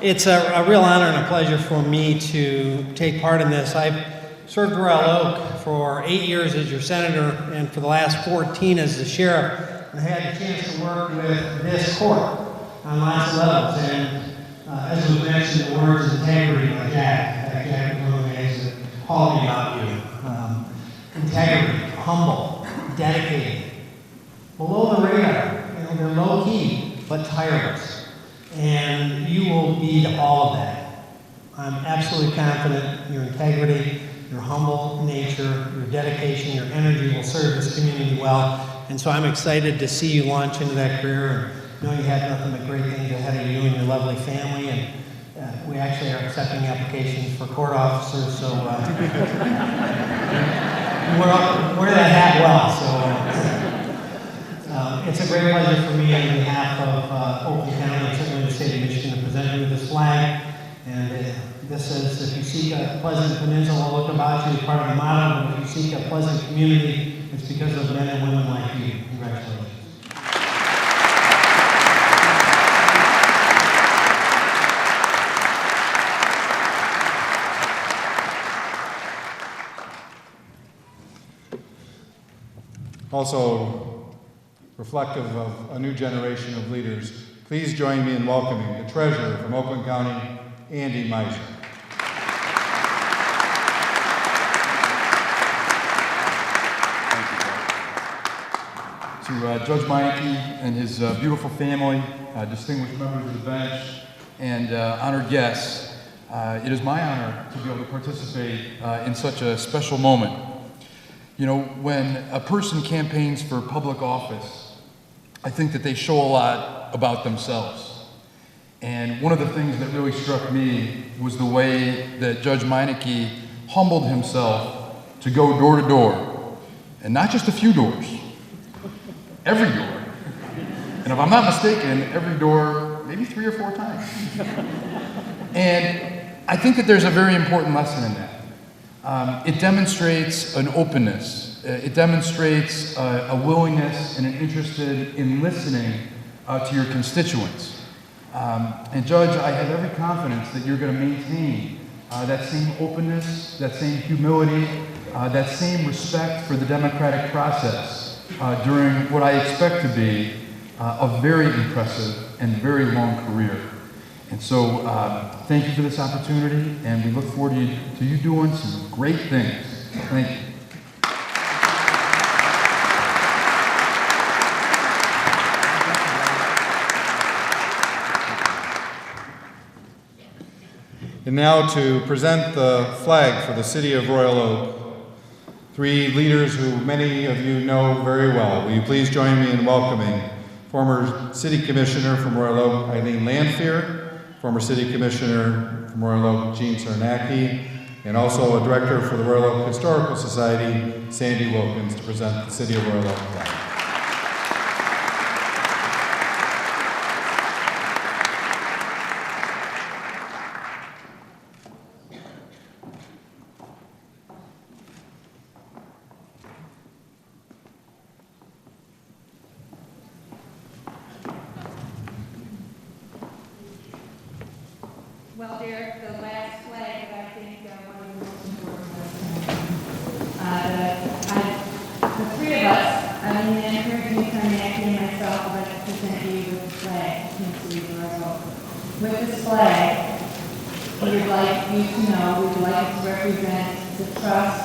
It's a real honor and a pleasure for me to take part in this. I've served Royal Oak for 8 years as your senator and for the last 14 as the sheriff, and I had a chance to work with this court on lots of levels. And as was mentioned, the words integrity by Jack was one of the guys that called me about you. Integrity, humble, dedicated, below the radar. They're low key, but tireless. And you will be all of that. I'm absolutely confident your integrity, your humble nature, your dedication, your energy will serve this community well. And so I'm excited to see you launch into that career. And know you had nothing but great things ahead of you and your lovely family. And we actually are accepting applications for court officers. So wear that hat well. So. It's a great pleasure for me on behalf of Oakland County and certainly the state of Michigan to present you with this flag. And this says, if you seek a pleasant peninsula, look about you as part of the motto. But if you seek a pleasant community, it's because of men and women like you. Congratulations. Also, reflective of a new generation of leaders, please join me in welcoming the treasurer from Oakland County, Andy Meiser. To Judge Meinecke and his beautiful family, distinguished members of the bench, and honored guests, it is my honor to be able to participate in such a special moment. You know, when a person campaigns for public office, I think that they show a lot about themselves. And one of the things that really struck me was the way that Judge Meinecke humbled himself to go door to door. And not just a few doors, every door. And if I'm not mistaken, every door maybe 3 or 4 times. And I think that there's a very important lesson in that. It demonstrates an openness. It demonstrates a willingness and an interest in listening to your constituents. And Judge, I have every confidence that you're going to maintain that same openness, that same humility, that same respect for the democratic process during what I expect to be a very impressive and very long career. And so thank you for this opportunity, and we look forward to you doing some great things. Thank you. And now to present the flag for the city of Royal Oak, 3 leaders who many of you know very well. Will you please join me in welcoming former City Commissioner from Royal Oak, Eileen Lanfear, former City Commissioner from Royal Oak, Jean Sarnacki, and also a director for the Royal Oak Historical Society, Sandy Wilkins, to present the City of Royal Oak flag. Well, Derek, the last flag that I think one of the most important ones. The three of us, Meinecke, Meinecke, and myself, would like to present you with the flag in the City of Royal Oak. With this flag, we would like you to know we would like it to represent the trust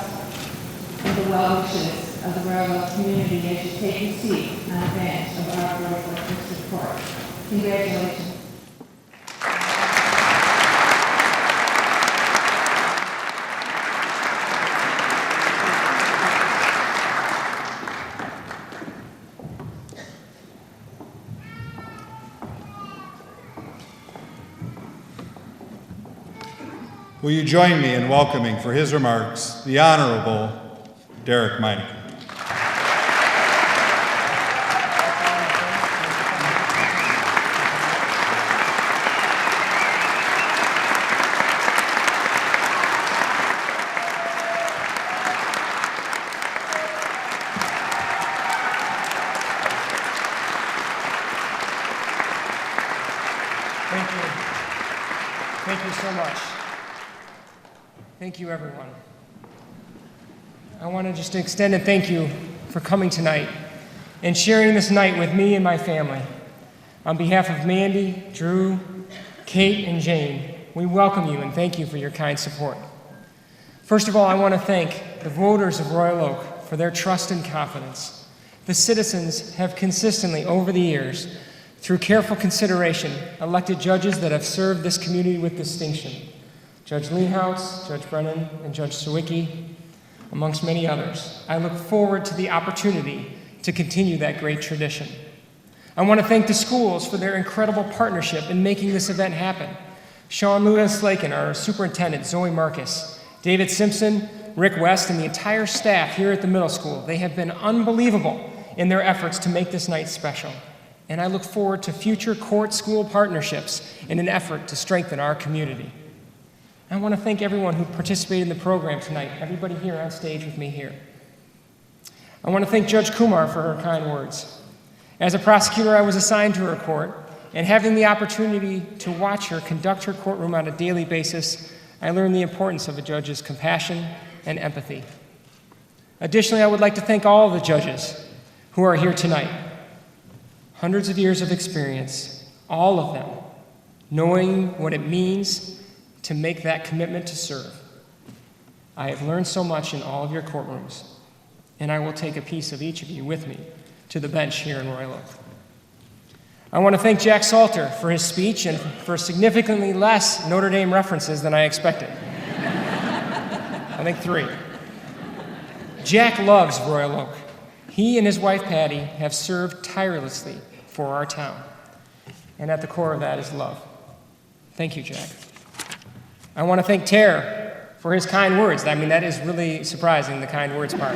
and the well wishes of the Royal Oak community as you take your seat on the bench of our Royal Oak District Court. Congratulations. Will you join me in welcoming for his remarks the Honorable Derek Meinecke. Thank you. Thank you so much. Thank you, everyone. I want to just extend a thank you for coming tonight and sharing this night with me and my family. On behalf of Mandy, Drew, Kate, and Jane, we welcome you and thank you for your kind support. First of all, I want to thank the voters of Royal Oak for their trust and confidence. The citizens have consistently, over the years, through careful consideration, elected judges that have served this community with distinction. Judge Lehouse, Judge Brennan, and Judge Sawicki, amongst many others. I look forward to the opportunity to continue that great tradition. I want to thank the schools for their incredible partnership in making this event happen. Sean Lewis-Lakin, our superintendent, Zoe Marcus, David Simpson, Rick West, and the entire staff here at the middle school. They have been unbelievable in their efforts to make this night special. And I look forward to future court-school partnerships in an effort to strengthen our community. I want to thank everyone who participated in the program tonight, everybody here on stage with me here. I want to thank Judge Kumar for her kind words. As a prosecutor, I was assigned to her court, and having the opportunity to watch her conduct her courtroom on a daily basis, I learned the importance of a judge's compassion and empathy. Additionally, I would like to thank all of the judges who are here tonight. Hundreds of years of experience, all of them, knowing what it means to make that commitment to serve. I have learned so much in all of your courtrooms, and I will take a piece of each of you with me to the bench here in Royal Oak. I want to thank Jack Salter for his speech and for significantly less Notre Dame references than I expected. I think 3. Jack loves Royal Oak. He and his wife Patty have served tirelessly for our town, and at the core of that is love. Thank you, Jack. I want to thank Tare for his kind words. I mean, that is really surprising, the kind words part.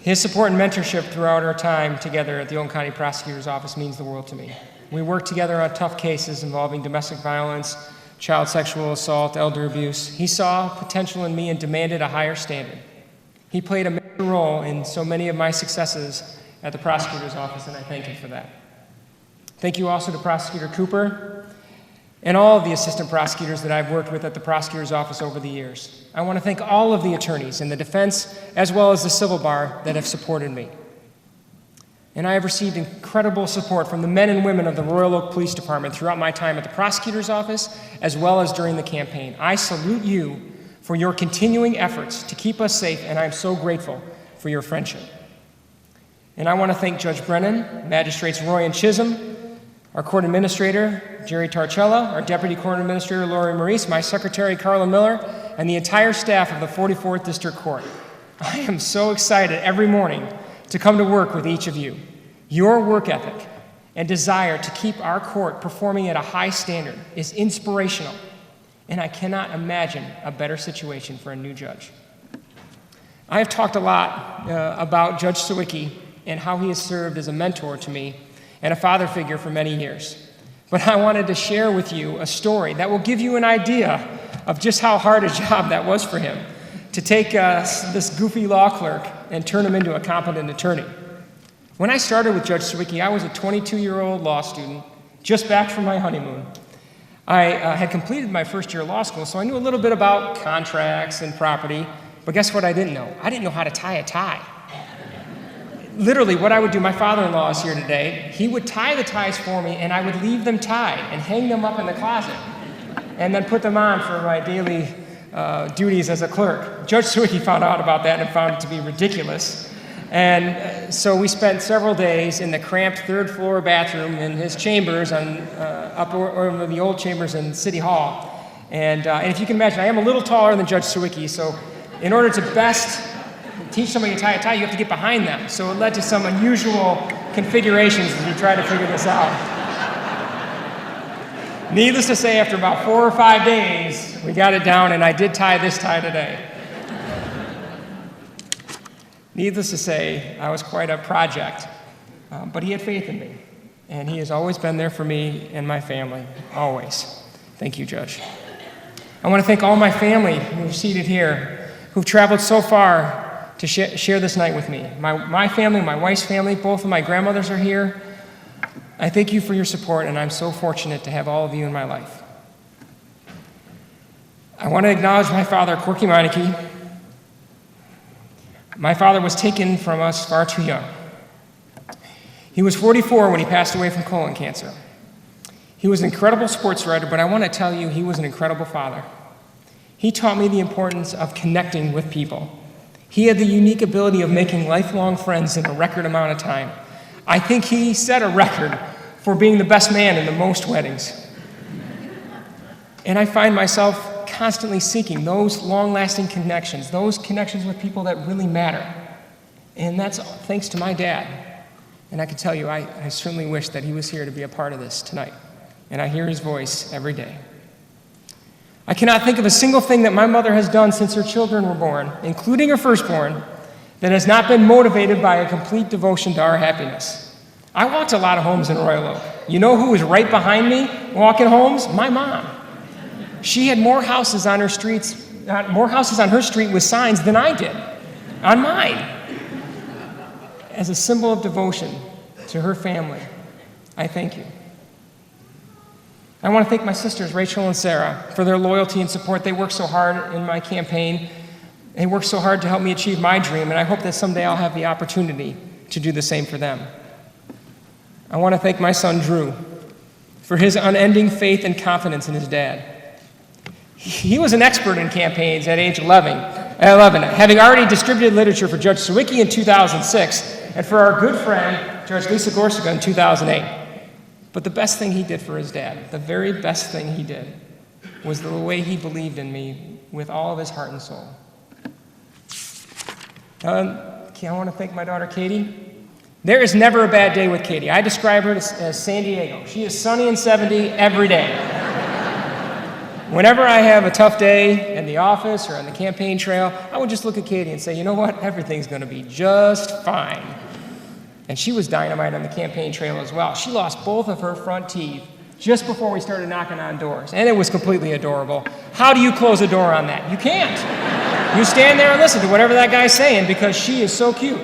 His support and mentorship throughout our time together at the Oakland County Prosecutor's Office means the world to me. We work together on tough cases involving domestic violence, child sexual assault, elder abuse. He saw potential in me and demanded a higher standard. He played a major role in so many of my successes at the Prosecutor's Office, and I thank him for that. Thank you also to Prosecutor Cooper and all of the assistant prosecutors that I've worked with at the Prosecutor's Office over the years. I want to thank all of the attorneys in the defense as well as the civil bar that have supported me. And I have received incredible support from the men and women of the Royal Oak Police Department throughout my time at the Prosecutor's Office as well as during the campaign. I salute you for your continuing efforts to keep us safe, and I'm so grateful for your friendship. And I want to thank Judge Brennan, Magistrates Roy and Chisholm, our court administrator, Jerry Tarchella, our deputy court administrator, Lori Maurice, my secretary, Carla Miller, and the entire staff of the 44th District Court. I am so excited every morning to come to work with each of you. Your work ethic and desire to keep our court performing at a high standard is inspirational, and I cannot imagine a better situation for a new judge. I have talked a lot about Judge Sawicki and how he has served as a mentor to me and a father figure for many years. But I wanted to share with you a story that will give you an idea of just how hard a job that was for him, to take this goofy law clerk and turn him into a competent attorney. When I started with Judge Sawicki, I was a 22-year-old law student, just back from my honeymoon. I had completed my first year of law school, so I knew a little bit about contracts and property, but guess what I didn't know? I didn't know how to tie a tie. Literally, what I would do, my father-in-law is here today, he would tie the ties for me, and I would leave them tied and hang them up in the closet, and then put them on for my daily duties as a clerk. Judge Sawicki found out about that and found it to be ridiculous. And so we spent several days in the cramped third-floor bathroom in his chambers on up over the old chambers in City Hall. And if you can imagine, I am a little taller than Judge Sawicki, so in order to best teach somebody to tie a tie, you have to get behind them. So it led to some unusual configurations as we tried to figure this out. Needless to say, after about 4 or 5 days, we got it down, and I did tie this tie today. Needless to say, I was quite a project, but he had faith in me, and he has always been there for me and my family, always. Thank you, Judge. I want to thank all my family who are seated here, who've traveled so far to share this night with me. My family, my wife's family, both of my grandmothers are here. I thank you for your support, and I'm so fortunate to have all of you in my life. I want to acknowledge my father, Corky Meinecke. My father was taken from us far too young. He was 44 when he passed away from colon cancer. He was an incredible sports writer, but I want to tell you, he was an incredible father. He taught me the importance of connecting with people. He had the unique ability of making lifelong friends in a record amount of time. I think he set a record for being the best man in the most weddings. And I find myself constantly seeking those long-lasting connections, those connections with people that really matter. And that's thanks to my dad. And I can tell you, I certainly wish that he was here to be a part of this tonight. And I hear his voice every day. I cannot think of a single thing that my mother has done since her children were born, including her firstborn, that has not been motivated by a complete devotion to our happiness. I walked a lot of homes in Royal Oak. You know who was right behind me walking homes? My mom. She had more houses on her street with signs than I did on mine. As a symbol of devotion to her family, I thank you. I want to thank my sisters, Rachel and Sarah, for their loyalty and support. They worked so hard in my campaign. They worked so hard to help me achieve my dream, and I hope that someday I'll have the opportunity to do the same for them. I want to thank my son, Drew, for his unending faith and confidence in his dad. He was an expert in campaigns at age 11, having already distributed literature for Judge Sawicki in 2006 and for our good friend, Judge Lisa Gorsuch, in 2008. But the best thing he did for his dad, the very best thing he did, was the way he believed in me with all of his heart and soul. I want to thank my daughter, Katie. There is never a bad day with Katie. I describe her as San Diego. She is sunny and 70 every day. Whenever I have a tough day in the office or on the campaign trail, I would just look at Katie and say, you know what, everything's going to be just fine. And she was dynamite on the campaign trail as well. She lost both of her front teeth just before we started knocking on doors, and it was completely adorable. How do you close a door on that? You can't. You stand there and listen to whatever that guy's saying because she is so cute.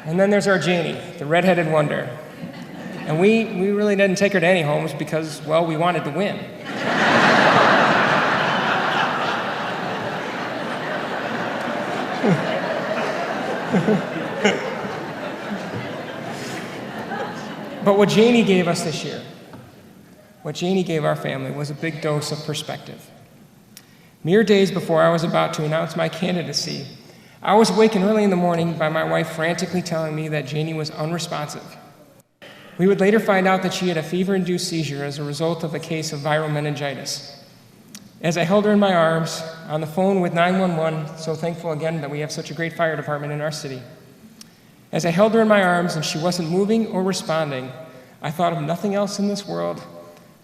And then there's our Janie, the redheaded wonder. And we really didn't take her to any homes because, well, we wanted to win. But what Janie gave us this year, what Janie gave our family, was a big dose of perspective. Mere days before I was about to announce my candidacy, I was awakened early in the morning by my wife frantically telling me that Janie was unresponsive. We would later find out that she had a fever-induced seizure as a result of a case of viral meningitis. As I held her in my arms, on the phone with 911, so thankful again that we have such a great fire department in our city. As I held her in my arms and she wasn't moving or responding, I thought of nothing else in this world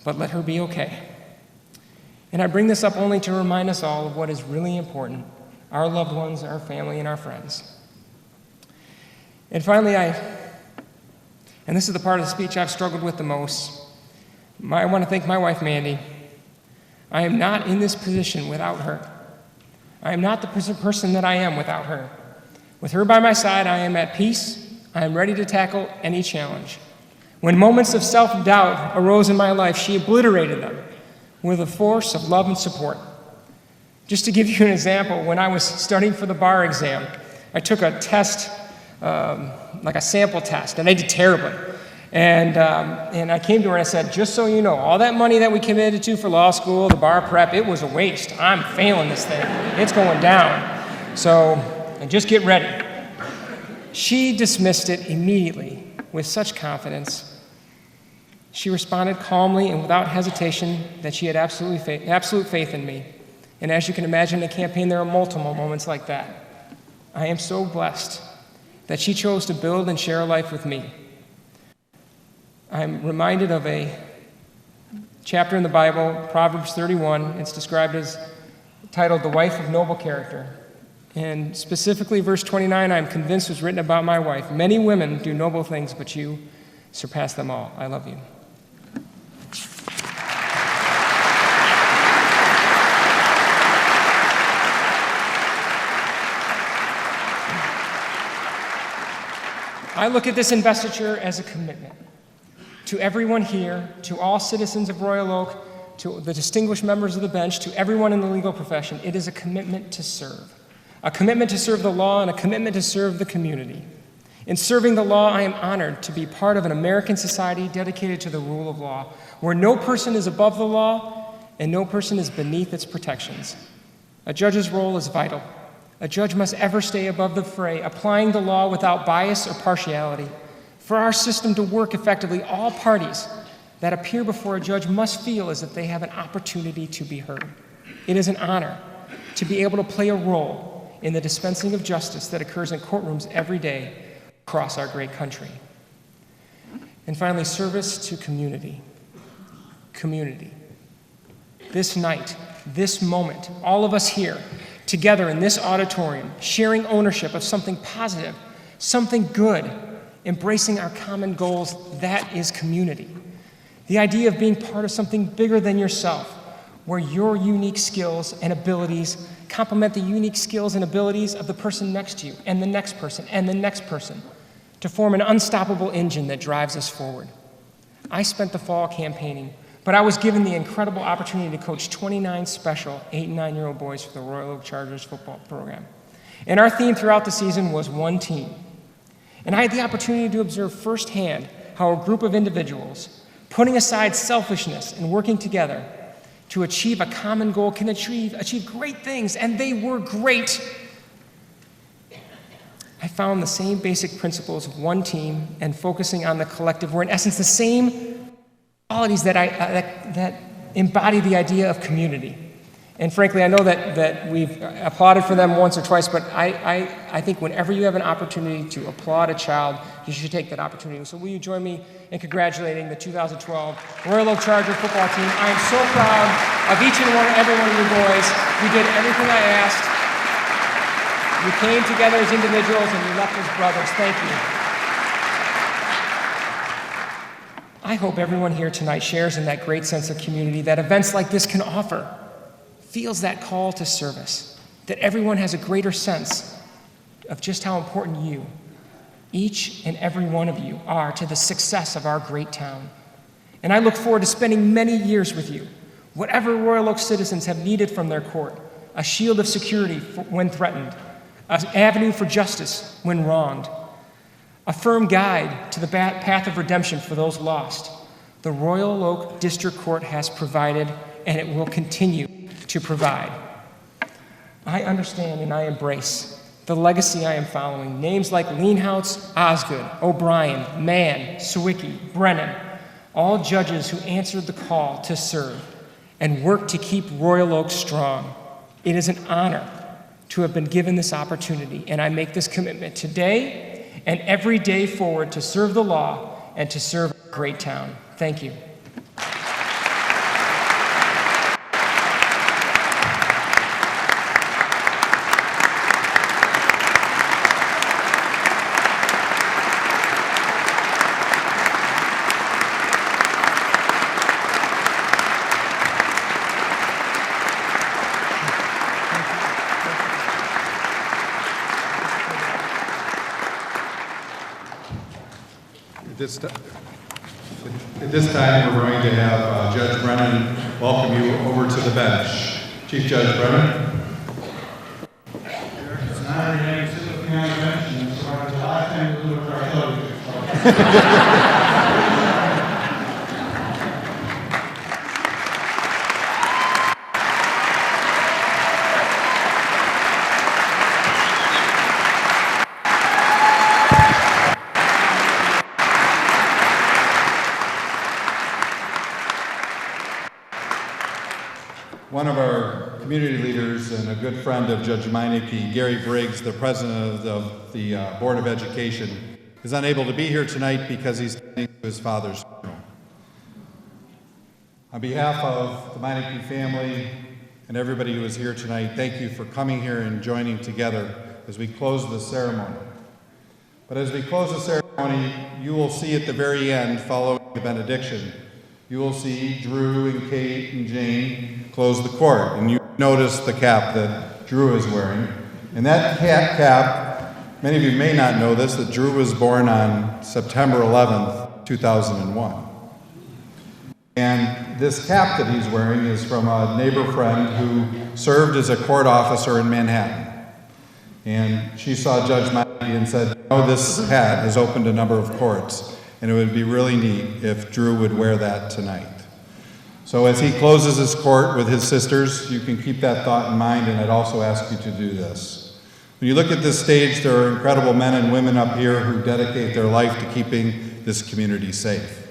but let her be okay. And I bring this up only to remind us all of what is really important, our loved ones, our family, and our friends. And finally, and this is the part of the speech I've struggled with the most, I want to thank my wife, Mandy. I am not in this position without her. I am not the person that I am without her. With her by my side, I am at peace. I am ready to tackle any challenge. When moments of self-doubt arose in my life, she obliterated them with a force of love and support. Just to give you an example, when I was studying for the bar exam, I took a test, like a sample test, and I did terribly. And I came to her and I said, just so you know, all that money that we committed to for law school, the bar prep, it was a waste. I'm failing this thing. It's going down. So, and just get ready. She dismissed it immediately with such confidence. She responded calmly and without hesitation that she had absolute faith in me. And as you can imagine, in a campaign, there are multiple moments like that. I am so blessed that she chose to build and share a life with me. I'm reminded of a chapter in the Bible, Proverbs 31. It's described as titled The Wife of Noble Character. And specifically, verse 29, I'm convinced was written about my wife. Many women do noble things, but you surpass them all. I love you. I look at this investiture as a commitment to everyone here, to all citizens of Royal Oak, to the distinguished members of the bench, to everyone in the legal profession. It is a commitment to serve. A commitment to serve the law and a commitment to serve the community. In serving the law, I am honored to be part of an American society dedicated to the rule of law, where no person is above the law and no person is beneath its protections. A judge's role is vital. A judge must ever stay above the fray, applying the law without bias or partiality. For our system to work effectively, all parties that appear before a judge must feel as if they have an opportunity to be heard. It is an honor to be able to play a role in the dispensing of justice that occurs in courtrooms every day across our great country. And finally, service to community. Community. This night, this moment, all of us here, together in this auditorium, sharing ownership of something positive, something good, embracing our common goals, that is community. The idea of being part of something bigger than yourself, where your unique skills and abilities complement the unique skills and abilities of the person next to you, and the next person, and the next person, to form an unstoppable engine that drives us forward. I spent the fall campaigning, but I was given the incredible opportunity to coach 29 special 8- and 9-year-old boys for the Royal Oak Chargers football program. And our theme throughout the season was one team. And I had the opportunity to observe firsthand how a group of individuals, putting aside selfishness and working together to achieve a common goal, can achieve great things, and they were great. I found the same basic principles of one team and focusing on the collective were in essence the same qualities that embody the idea of community. And frankly, I know that we've applauded for them once or twice, but I think whenever you have an opportunity to applaud a child, you should take that opportunity. So will you join me in congratulating the 2012 Royal Oak Charger football team? I am so proud of each and every one of you boys. You did everything I asked. You came together as individuals and you left as brothers. Thank you. I hope everyone here tonight shares in that great sense of community that events like this can offer, feels that call to service, that everyone has a greater sense of just how important you, each and every one of you, are to the success of our great town. And I look forward to spending many years with you, whatever Royal Oak citizens have needed from their court, a shield of security when threatened, an avenue for justice when wronged, a firm guide to the path of redemption for those lost. The Royal Oak District Court has provided, and it will continue to provide. I understand and I embrace the legacy I am following. Names like Leanhouse, Osgood, O'Brien, Mann, Sawicki, Brennan, all judges who answered the call to serve and work to keep Royal Oak strong. It is an honor to have been given this opportunity, and I make this commitment today and every day forward to serve the law and to serve a great town. Thank you. At this time, we're going to have Judge Brennan welcome you over to the bench. Chief Judge Brennan. It's an honor to have you sit with me on the bench, and it's a lifetime to do with our television. One of our community leaders and a good friend of Judge Meinecke, Gary Briggs, the president of the Board of Education, is unable to be here tonight because he's attending to his father's funeral. On behalf of the Meinecke family and everybody who is here tonight, thank you for coming here and joining together as we close the ceremony. But as we close the ceremony, you will see at the very end, following the benediction, you will see Drew and Kate and Jane close the court. And you notice the cap that Drew is wearing. And that cap, many of you may not know this, that Drew was born on September 11th, 2001. And this cap that he's wearing is from a neighbor friend who served as a court officer in Manhattan. And she saw Judge Meinecke and said, "Oh, this hat has opened a number of courts, and it would be really neat if Drew would wear that tonight." So as he closes his court with his sisters, you can keep that thought in mind, and I'd also ask you to do this. When you look at this stage, there are incredible men and women up here who dedicate their life to keeping this community safe.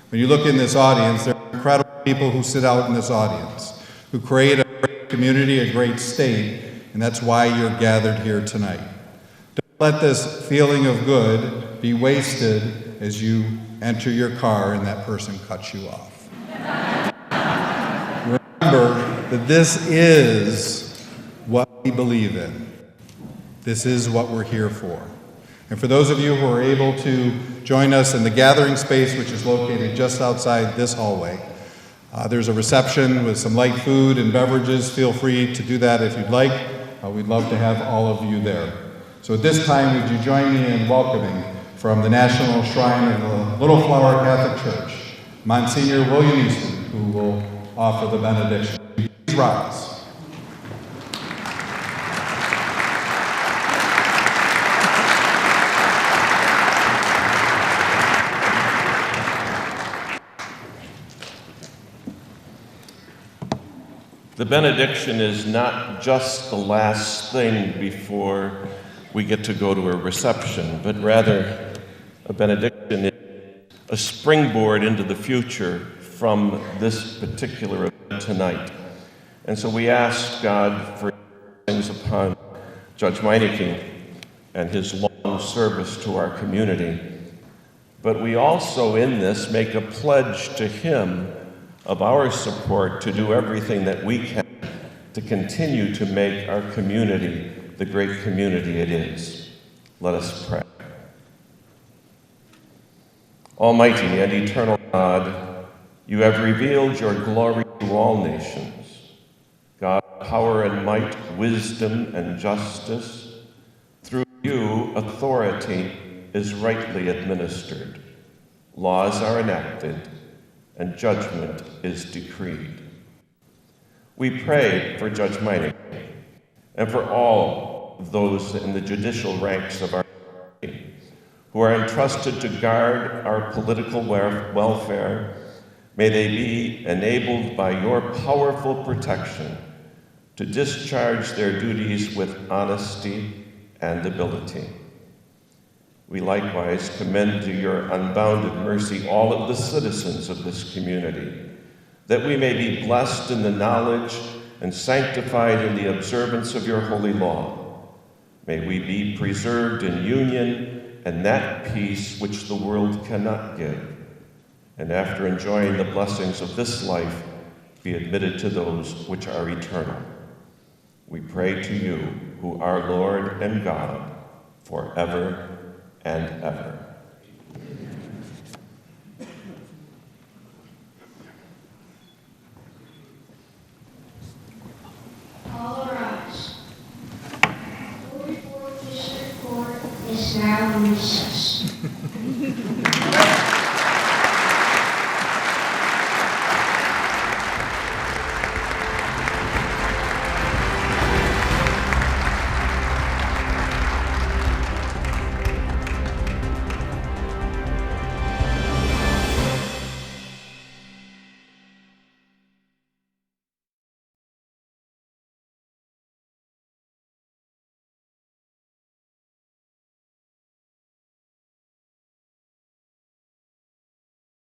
When you look in this audience, there are incredible people who sit out in this audience, who create a great community, a great state, and that's why you're gathered here tonight. Don't let this feeling of good be wasted as you enter your car and that person cuts you off. Remember that this is what we believe in. This is what we're here for. And for those of you who are able to join us in the gathering space, which is located just outside this hallway, there's a reception with some light food and beverages. Feel free to do that if you'd like. We'd love to have all of you there. So at this time, would you join me in welcoming from the National Shrine of the Little Flower Catholic Church, Monsignor William Easton, who will offer the benediction. Please rise. The benediction is not just the last thing before we get to go to a reception, but rather a benediction is a springboard into the future from this particular event tonight. And so we ask God for things upon Judge Meinecke and his long service to our community. But we also in this make a pledge to him of our support to do everything that we can to continue to make our community the great community it is. Let us pray. Almighty and eternal God, you have revealed your glory to all nations. God, power and might, wisdom and justice, through you authority is rightly administered. Laws are enacted and judgment is decreed. We pray for Judge Meinecke and for all those in the judicial ranks of our country who are entrusted to guard our political welfare. May they be enabled by your powerful protection to discharge their duties with honesty and ability. We likewise commend to your unbounded mercy all of the citizens of this community, that we may be blessed in the knowledge and sanctified in the observance of your holy law. May we be preserved in union and that peace which the world cannot give, and after enjoying the blessings of this life, be admitted to those which are eternal. We pray to you, who are Lord and God, forever and ever. All arise. 44th District Court is now in recess.